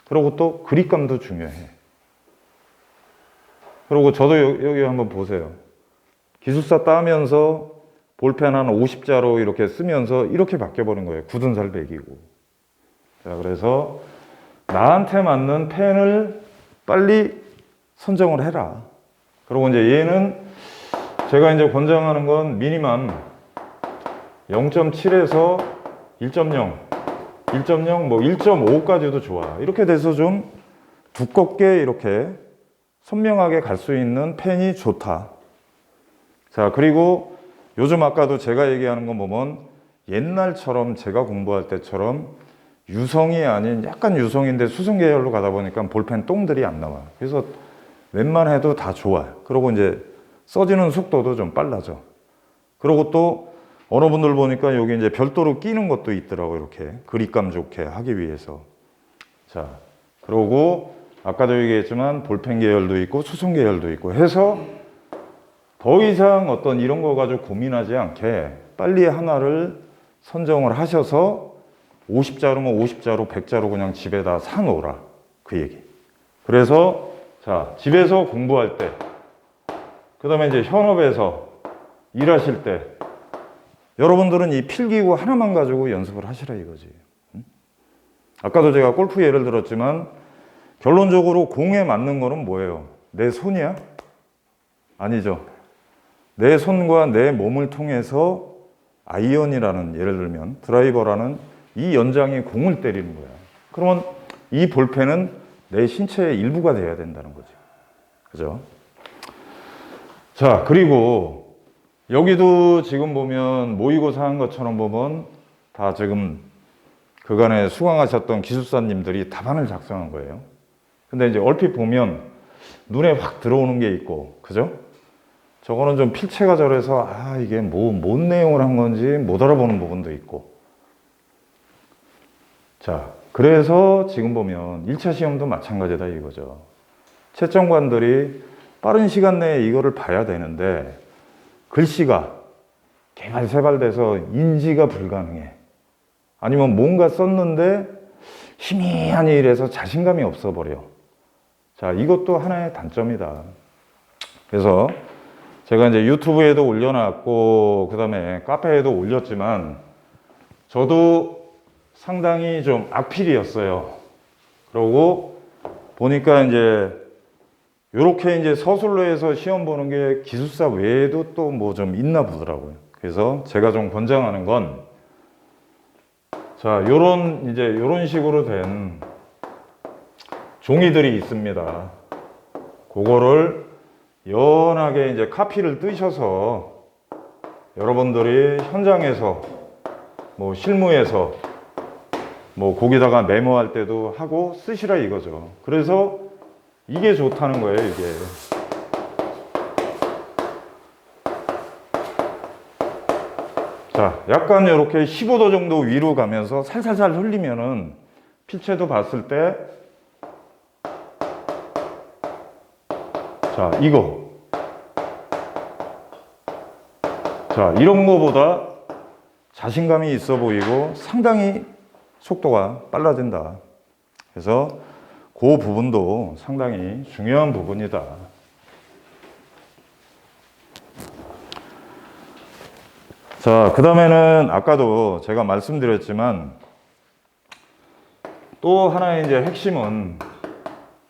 그리고 또 그립감도 중요해. 그리고 저도 여기 한번 보세요. 기숙사 따면서 볼펜 한 50자로 이렇게 쓰면서 이렇게 바뀌어버린 거예요. 굳은 살 베기고. 자, 그래서 나한테 맞는 펜을 빨리 선정을 해라. 그리고 이제 얘는 제가 이제 권장하는 건 미니멈 0.7에서 1.0, 1.0, 뭐 1.5까지도 좋아. 이렇게 돼서 좀 두껍게 이렇게 선명하게 갈 수 있는 펜이 좋다. 자, 그리고 요즘 아까도 제가 얘기하는 거 보면 옛날처럼 제가 공부할 때처럼 유성이 아닌 약간 유성인데 수성 계열로 가다 보니까 볼펜 똥들이 안 나와. 그래서 웬만해도 다 좋아. 그리고 이제 써지는 속도도 좀 빨라져. 그리고 또 어느 분들 보니까 여기 이제 별도로 끼는 것도 있더라고. 이렇게 그립감 좋게 하기 위해서. 자, 그리고 아까도 얘기했지만 볼펜 계열도 있고 수성 계열도 있고 해서 더 이상 어떤 이런 거 가지고 고민하지 않게 빨리 하나를 선정을 하셔서 50자루면 50자루, 100자루 그냥 집에다 사놓으라. 그 얘기. 그래서 자, 집에서 공부할 때, 그 다음에 이제 현업에서 일하실 때, 여러분들은 이 필기구 하나만 가지고 연습을 하시라 이거지. 아까도 제가 골프 예를 들었지만, 결론적으로 공에 맞는 거는 뭐예요? 내 손이야? 아니죠. 내 손과 내 몸을 통해서 아이언이라는, 예를 들면 드라이버라는 이 연장이 공을 때리는 거야. 그러면 이 볼펜은 내 신체의 일부가 돼야 된다는 거죠. 그죠? 자, 그리고 여기도 지금 보면 모의고사 한 것처럼 보면 다 지금 그간에 수강하셨던 기숙사님들이 답안을 작성한 거예요. 근데 이제 얼핏 보면 눈에 확 들어오는 게 있고, 그죠? 저거는 좀 필체가 저래서 이게 뭔 내용을 한 건지 못 알아보는 부분도 있고. 자, 그래서 지금 보면 1차 시험도 마찬가지다 이거죠. 채점관들이 빠른 시간 내에 이거를 봐야 되는데 글씨가 개발세발돼서 인지가 불가능해. 아니면 뭔가 썼는데 희미하니 이래서 자신감이 없어버려. 자, 이것도 하나의 단점이다. 그래서 제가 이제 유튜브에도 올려놨고 그 다음에 카페에도 올렸지만 저도 상당히 좀 악필이었어요. 그러고 보니까 이제 요렇게 이제 서술로 해서 시험 보는 게 기술사 외에도 또 뭐 좀 있나 보더라고요. 그래서 제가 좀 권장하는 건 자, 요런 식으로 된 종이들이 있습니다. 그거를 연하게 이제 카피를 뜨셔서 여러분들이 현장에서 뭐 실무에서 뭐 거기다가 메모할 때도 하고 쓰시라 이거죠. 그래서 이게 좋다는 거예요, 이게. 자, 약간 이렇게 15도 정도 위로 가면서 살살살 흘리면은 필체도 봤을 때 자, 이거. 자, 이런 거보다 자신감이 있어 보이고 상당히 속도가 빨라진다. 그래서 그 부분도 상당히 중요한 부분이다. 자, 그 다음에는 아까도 제가 말씀드렸지만 또 하나의 이제 핵심은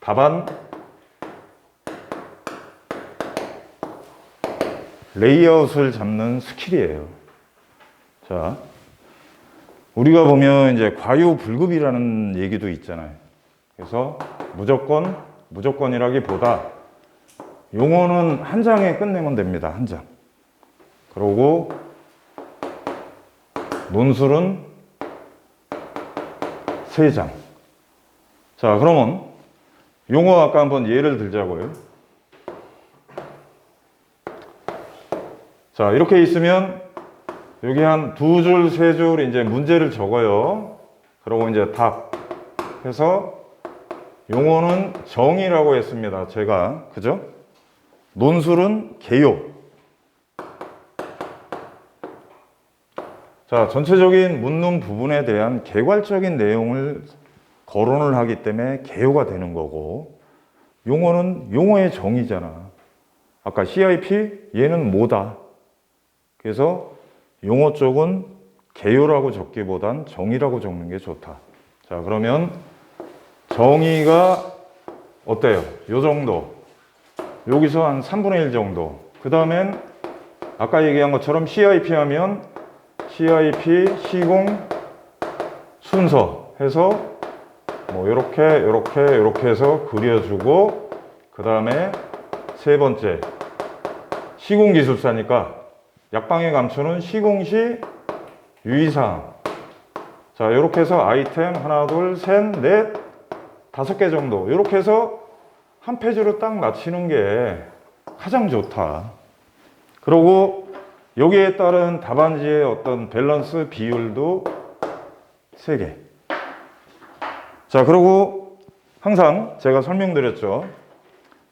답안 레이아웃을 잡는 스킬이에요. 자, 우리가 보면 이제 과유불급이라는 얘기도 있잖아요. 그래서 무조건이라기보다 용어는 한 장에 끝내면 됩니다. 한 장. 그리고 논술은 3장. 자, 그러면 용어 아까 한번 예를 들자고요. 자, 이렇게 있으면 여기 한 2줄, 3줄 이제 문제를 적어요. 그리고 이제 답 해서 용어는 정의라고 했습니다. 제가. 그죠? 논술은 개요. 자, 전체적인 묻는 부분에 대한 개괄적인 내용을 거론을 하기 때문에 개요가 되는 거고, 용어는 용어의 정의잖아. 아까 CIP, 얘는 뭐다. 그래서 용어 쪽은 개요라고 적기보단 정의라고 적는 게 좋다. 자, 그러면 정의가 어때요? 요 정도. 여기서 한 3분의 1 정도. 그 다음엔 아까 얘기한 것처럼 CIP 하면 CIP, 시공, 순서 해서 뭐 요렇게 해서 그려주고, 그 다음에 3번째 시공기술사니까 약방의 감초는 시공시 유의사항. 자, 이렇게 해서 아이템 하나, 둘, 셋, 넷, 5개 정도. 이렇게 해서 한 페이지로 딱 맞히는 게 가장 좋다. 그리고 여기에 따른 답안지의 어떤 밸런스 비율도 3개. 자, 그리고 항상 제가 설명드렸죠.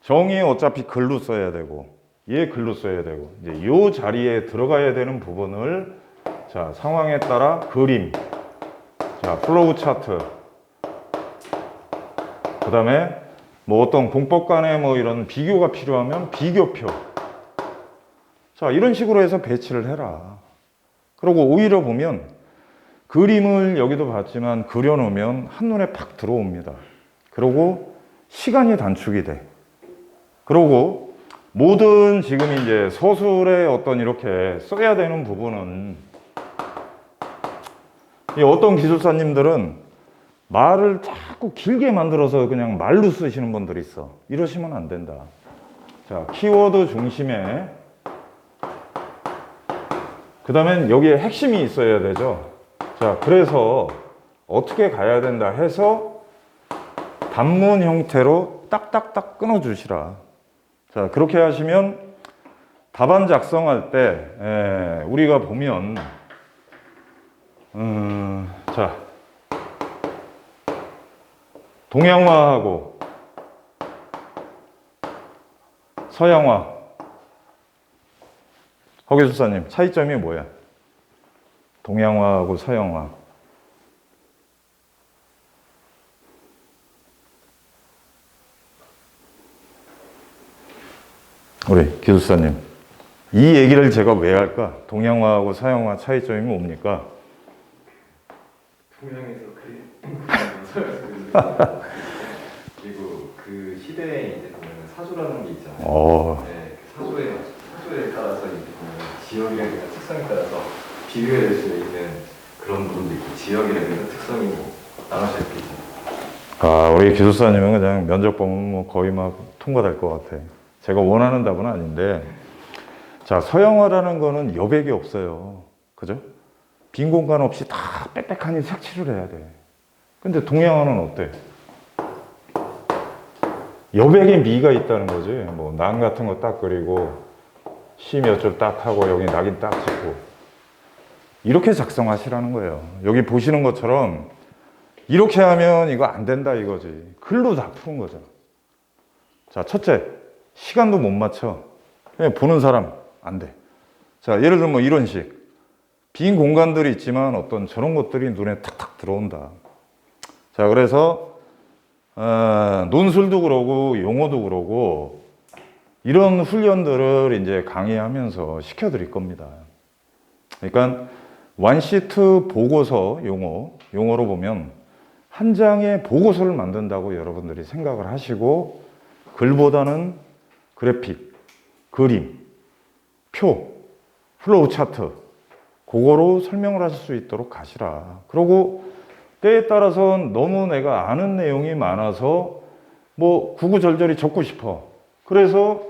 정의 어차피 글로 써야 되고, 얘 글로 써야 되고, 이제 요 자리에 들어가야 되는 부분을 자, 상황에 따라 그림, 자, 플로우 차트, 그 다음에 뭐 어떤 공법 간에 뭐 이런 비교가 필요하면 비교표. 자, 이런 식으로 해서 배치를 해라. 그리고 오히려 보면 그림을 여기도 봤지만 그려놓으면 한눈에 팍 들어옵니다. 그리고 시간이 단축이 돼. 그리고 모든 지금 이제 서술의 어떤 이렇게 써야 되는 부분은 이 어떤 기술사님들은 말을 자꾸 길게 만들어서 그냥 말로 쓰시는 분들이 있어. 이러시면 안 된다. 자, 키워드 중심에 그 다음엔 여기에 핵심이 있어야 되죠. 자, 그래서 어떻게 가야 된다 해서 단문 형태로 딱딱딱 끊어주시라. 자, 그렇게 하시면 답안 작성할 때 우리가 보면 자, 동양화하고 서양화. 허 교수사님, 차이점이 뭐야? 동양화하고 서양화. 우리 기술사님, 이 얘기를 제가 왜 할까? 동양화하고 서양화 차이점이 뭡니까? 통영에서 그리고 그 시대에 이제 보면 사조라는 게 있잖아요. 네, 사조에 따라서 이제 보면 지역이라든가 특성에 따라서 비교해낼 수 있는 그런 부분도 있고 지역이라든가 특성이 뭐 나눠져 있겠죠. 아, 우리 기술사님은 그냥 면접 보면 뭐 거의 막 통과될 것 같아. 제가 원하는 답은 아닌데, 자, 서양화라는 거는 여백이 없어요. 그죠? 빈 공간 없이 다 빽빽하니 색칠을 해야 돼. 근데 동양화는 어때? 여백의 미가 있다는 거지. 뭐, 난 같은 거 딱 그리고, 시 몇 줄 딱 하고, 여기 낙인 딱 찍고. 이렇게 작성하시라는 거예요. 여기 보시는 것처럼, 이렇게 하면 이거 안 된다 이거지. 글로 다 푸는 거잖아. 자, 첫째, 시간도 못 맞춰. 그냥 보는 사람 안 돼. 자, 예를 들면 뭐 이런 식. 빈 공간들이 있지만 어떤 저런 것들이 눈에 탁탁 들어온다. 자, 그래서 논술도 그러고 용어도 그러고 이런 훈련들을 이제 강의하면서 시켜드릴 겁니다. 그러니까 원시트 보고서 용어로 보면 한 장의 보고서를 만든다고 여러분들이 생각을 하시고 글보다는 그래픽, 그림, 표, 플로우 차트 그거로 설명을 하실 수 있도록 가시라. 그리고 때에 따라서는 너무 내가 아는 내용이 많아서 뭐 구구절절히 적고 싶어. 그래서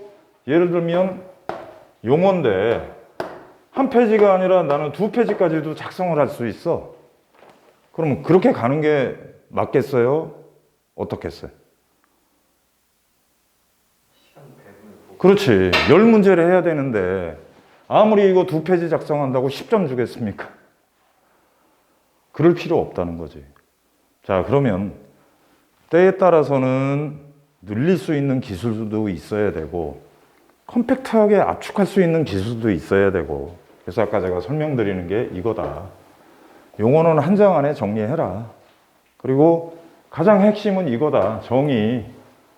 예를 들면 용어인데 한 페이지가 아니라 나는 2페이지까지도 작성을 할 수 있어. 그러면 그렇게 가는 게 맞겠어요? 어떻겠어요? 그렇지. 10문제를 해야 되는데 아무리 이거 2페이지 작성한다고 10점 주겠습니까? 그럴 필요 없다는 거지. 자, 그러면 때에 따라서는 늘릴 수 있는 기술도 있어야 되고 컴팩트하게 압축할 수 있는 기술도 있어야 되고 그래서 아까 제가 설명드리는 게 이거다. 용어는 한 장 안에 정리해라. 그리고 가장 핵심은 이거다. 정의.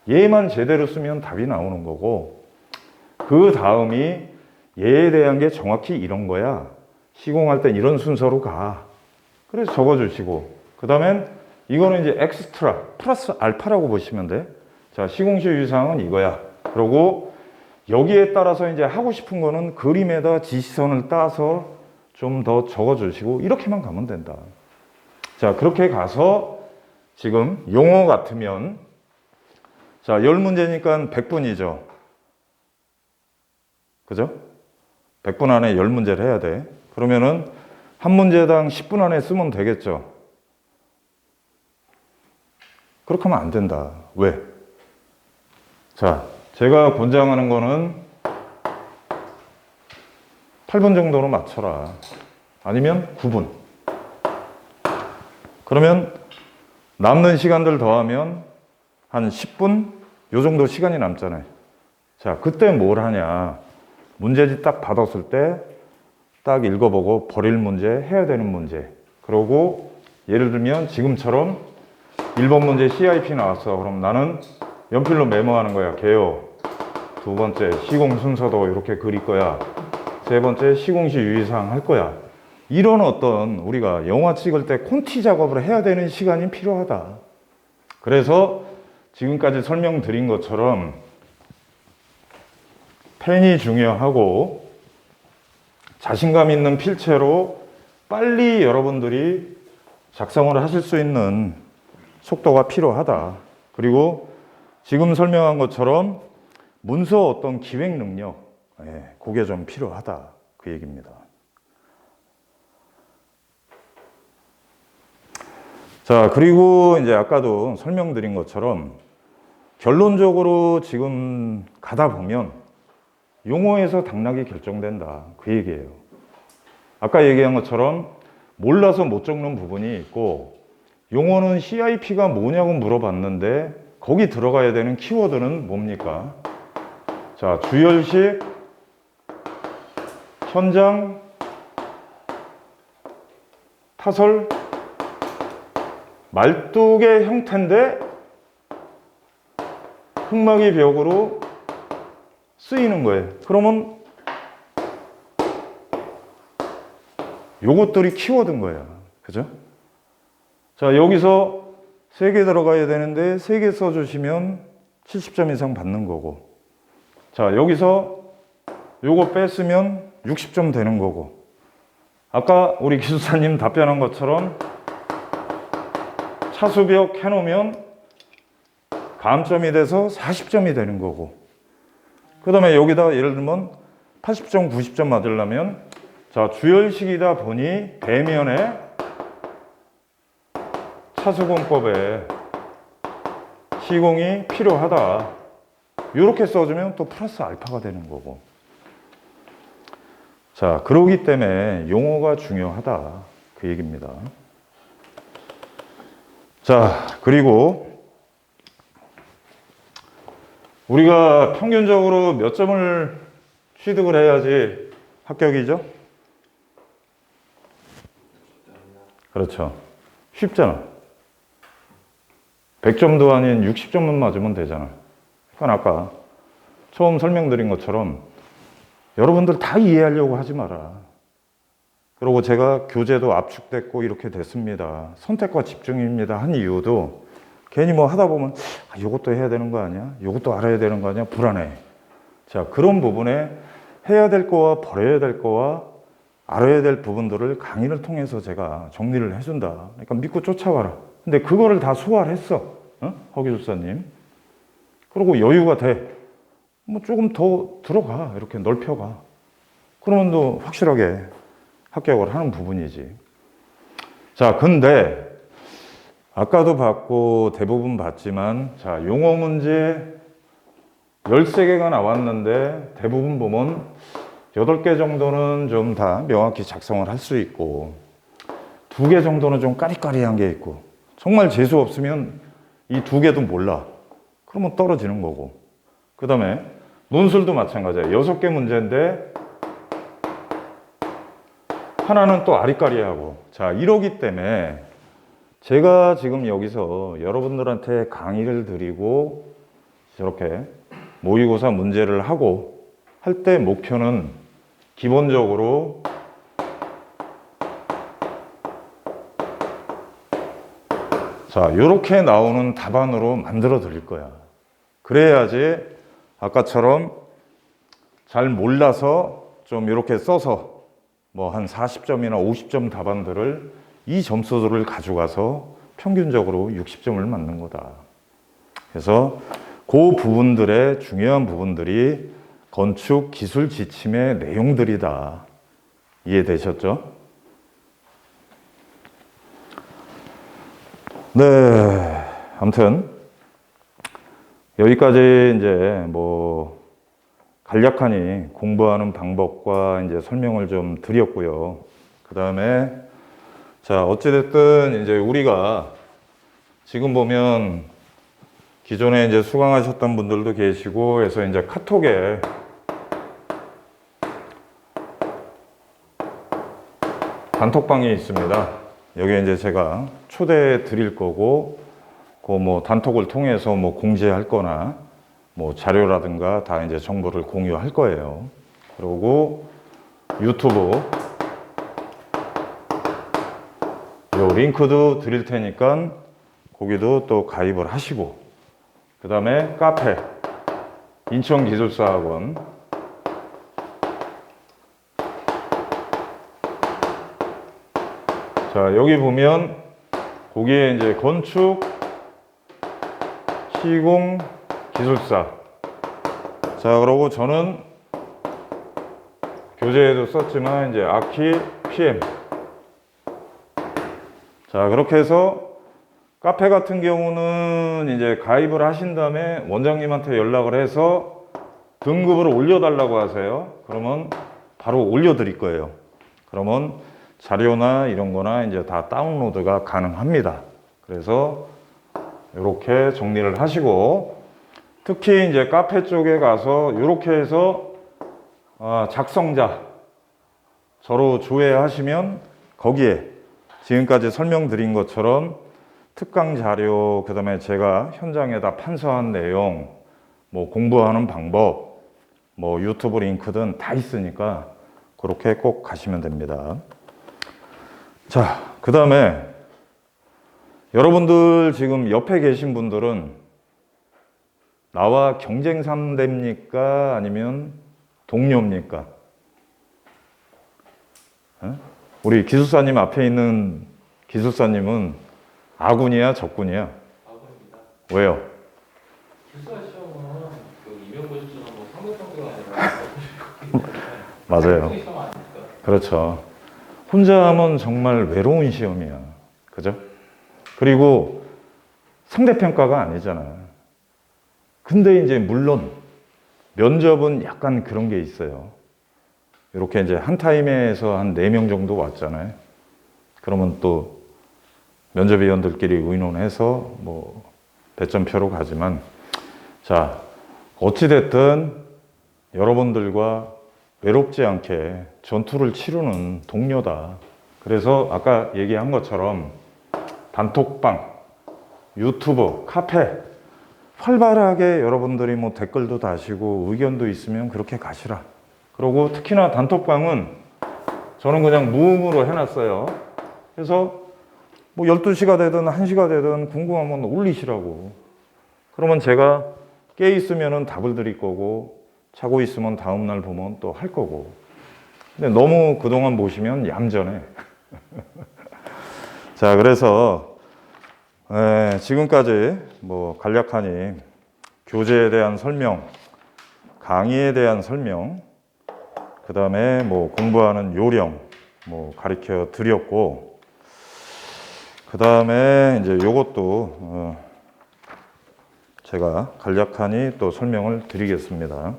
얘만 제대로 쓰면 답이 나오는 거고 그 다음이 얘에 대한 게 정확히 이런 거야. 시공할 땐 이런 순서로 가. 그래서 적어주시고 그 다음엔 이거는 이제 엑스트라 플러스 알파라고 보시면 돼. 자, 시공시 유사항은 이거야. 그리고 여기에 따라서 이제 하고 싶은 거는 그림에다 지시선을 따서 좀 더 적어주시고 이렇게만 가면 된다. 자, 그렇게 가서 지금 용어 같으면 자, 10문제니까 100분이죠. 그죠? 100분 안에 10문제를 해야 돼. 그러면은 한 문제당 10분 안에 쓰면 되겠죠. 그렇게 하면 안 된다. 왜? 자, 제가 권장하는 거는 8분 정도로 맞춰라. 아니면 9분. 그러면 남는 시간들 더하면 한 10분? 요 정도 시간이 남잖아요. 자, 그때 뭘 하냐. 문제지 딱 받았을 때 딱 읽어보고 버릴 문제, 해야 되는 문제. 그러고 예를 들면 지금처럼 1번 문제 CIP 나왔어. 그럼 나는 연필로 메모하는 거야. 개요. 두 번째 시공 순서도 이렇게 그릴 거야. 세 번째 시공시 유의사항 할 거야. 이런 어떤 우리가 영화 찍을 때 콘티 작업을 해야 되는 시간이 필요하다. 그래서 지금까지 설명드린 것처럼 펜이 중요하고 자신감 있는 필체로 빨리 여러분들이 작성을 하실 수 있는 속도가 필요하다. 그리고 지금 설명한 것처럼 문서 어떤 기획 능력, 그게 좀 필요하다. 그 얘기입니다. 자, 그리고 이제 아까도 설명드린 것처럼 결론적으로 지금 가다 보면 용어에서 당락이 결정된다. 그 얘기예요. 아까 얘기한 것처럼 몰라서 못 적는 부분이 있고 용어는 CIP가 뭐냐고 물어봤는데 거기 들어가야 되는 키워드는 뭡니까? 자, 주열식, 현장, 타설, 말뚝의 형태인데 흑막이 벽으로 쓰이는 거예요. 그러면 요것들이 키워드인 거야. 그죠? 자, 여기서 3개 들어가야 되는데 3개 써주시면 70점 이상 받는 거고. 자, 여기서 요거 뺐으면 60점 되는 거고. 아까 우리 기술사님 답변한 것처럼 차수벽 해놓으면 감점이 돼서 40점이 되는 거고. 그 다음에 여기다 예를 들면 80점, 90점 맞으려면 자, 주열식이다 보니 배면에 차수공법에 시공이 필요하다. 이렇게 써주면 또 플러스 알파가 되는 거고. 자, 그러기 때문에 용어가 중요하다. 그 얘기입니다. 자, 그리고 우리가 평균적으로 몇 점을 취득을 해야지 합격이죠? 그렇죠. 쉽잖아. 100점도 아닌 60점만 맞으면 되잖아. 그건 아까 처음 설명드린 것처럼 여러분들 다 이해하려고 하지 마라. 그리고 제가 교재도 압축됐고 이렇게 됐습니다. 선택과 집중입니다. 한 이유도 괜히 뭐 하다 보면 이것도 해야 되는 거 아니야? 이것도 알아야 되는 거 아니야? 불안해. 자, 그런 부분에 해야 될 거와 버려야 될 거와 알아야 될 부분들을 강의를 통해서 제가 정리를 해준다. 그러니까 믿고 쫓아와라. 근데 그거를 다 소화를 했어. 허 기술사님. 그리고 여유가 돼. 뭐 조금 더 들어가. 이렇게 넓혀가. 그러면 또 확실하게 합격을 하는 부분이지. 자, 근데 아까도 봤고 대부분 봤지만 자, 용어 문제 13개가 나왔는데 대부분 보면 8개 정도는 좀 다 명확히 작성을 할 수 있고 2개 정도는 좀 까리까리한 게 있고 정말 재수 없으면 이 2개도 몰라. 그러면 떨어지는 거고. 그 다음에 논술도 마찬가지야. 6개 문제인데 하나는 또 아리까리하고. 자, 이러기 때문에 제가 지금 여기서 여러분들한테 강의를 드리고 저렇게 모의고사 문제를 하고 할 때 목표는 기본적으로 자, 이렇게 나오는 답안으로 만들어 드릴 거야. 그래야지 아까처럼 잘 몰라서 좀 이렇게 써서 뭐 한 40점이나 50점 답안들을 이 점수들을 가져가서 평균적으로 60점을 맞는 거다. 그래서 그 부분들의 중요한 부분들이 건축 기술 지침의 내용들이다. 이해되셨죠? 네, 아무튼 여기까지 이제 뭐 간략하니 공부하는 방법과 이제 설명을 좀 드렸고요. 그 다음에 자, 어찌됐든 이제 우리가 지금 보면 기존에 이제 수강하셨던 분들도 계시고 해서 이제 카톡에 단톡방이 있습니다. 여기에 이제 제가 초대해 드릴 거고, 그 뭐 단톡을 통해서 뭐 공지할 거나 뭐 자료라든가 다 이제 정보를 공유할 거예요. 그리고 유튜브 요 링크도 드릴 테니까 거기도 또 가입을 하시고, 그 다음에 카페 인천기술사학원 자, 여기 보면 거기에 이제 건축 시공 기술사. 자, 그러고 저는 교재에도 썼지만 이제 아키 PM. 자, 그렇게 해서 카페 같은 경우는 이제 가입을 하신 다음에 원장님한테 연락을 해서 등급을 올려달라고 하세요. 그러면 바로 올려드릴 거예요. 그러면 자료나 이런 거나 이제 다 다운로드가 가능합니다. 그래서 이렇게 정리를 하시고, 특히 이제 카페 쪽에 가서 이렇게 해서 작성자 저로 조회하시면 거기에 지금까지 설명드린 것처럼 특강 자료, 그 다음에 제가 현장에다 판서한 내용, 뭐 공부하는 방법, 뭐 유튜브 링크든 다 있으니까 그렇게 꼭 가시면 됩니다. 자, 그 다음에 여러분들 지금 옆에 계신 분들은 나와 경쟁 상대입니까? 아니면 동료입니까? 우리 기술사님 앞에 있는 기술사님은 아군이야, 적군이야? 아군입니다. 왜요? 기수와 시험은 그 임용고시처럼 뭐 상대평가가 아니라 맞아요. 시험 아닙니까? 그렇죠. 혼자 하면 정말 외로운 시험이야. 그죠? 그리고 상대평가가 아니잖아. 근데 이제 물론 면접은 약간 그런 게 있어요. 이렇게 이제 한 타임에서 한 4명 정도 왔잖아요. 그러면 또 면접위원들끼리 의논해서 뭐 배점표로 가지만, 자, 어찌됐든 여러분들과 외롭지 않게 전투를 치르는 동료다. 그래서 아까 얘기한 것처럼 단톡방, 유튜브, 카페 활발하게 여러분들이 뭐 댓글도 다시고 의견도 있으면 그렇게 가시라. 그리고 특히나 단톡방은 저는 그냥 무음으로 해놨어요. 그래서 뭐 12시가 되든 1시가 되든 궁금하면 올리시라고. 그러면 제가 깨 있으면 답을 드릴 거고, 자고 있으면 다음날 보면 또 할 거고. 근데 너무 그동안 보시면 얌전해. 자, 그래서 지금까지 뭐 간략하니 교재에 대한 설명, 강의에 대한 설명, 그 다음에 뭐 공부하는 요령 뭐 가르쳐 드렸고, 그 다음에 이제 요것도 제가 간략하니 또 설명을 드리겠습니다.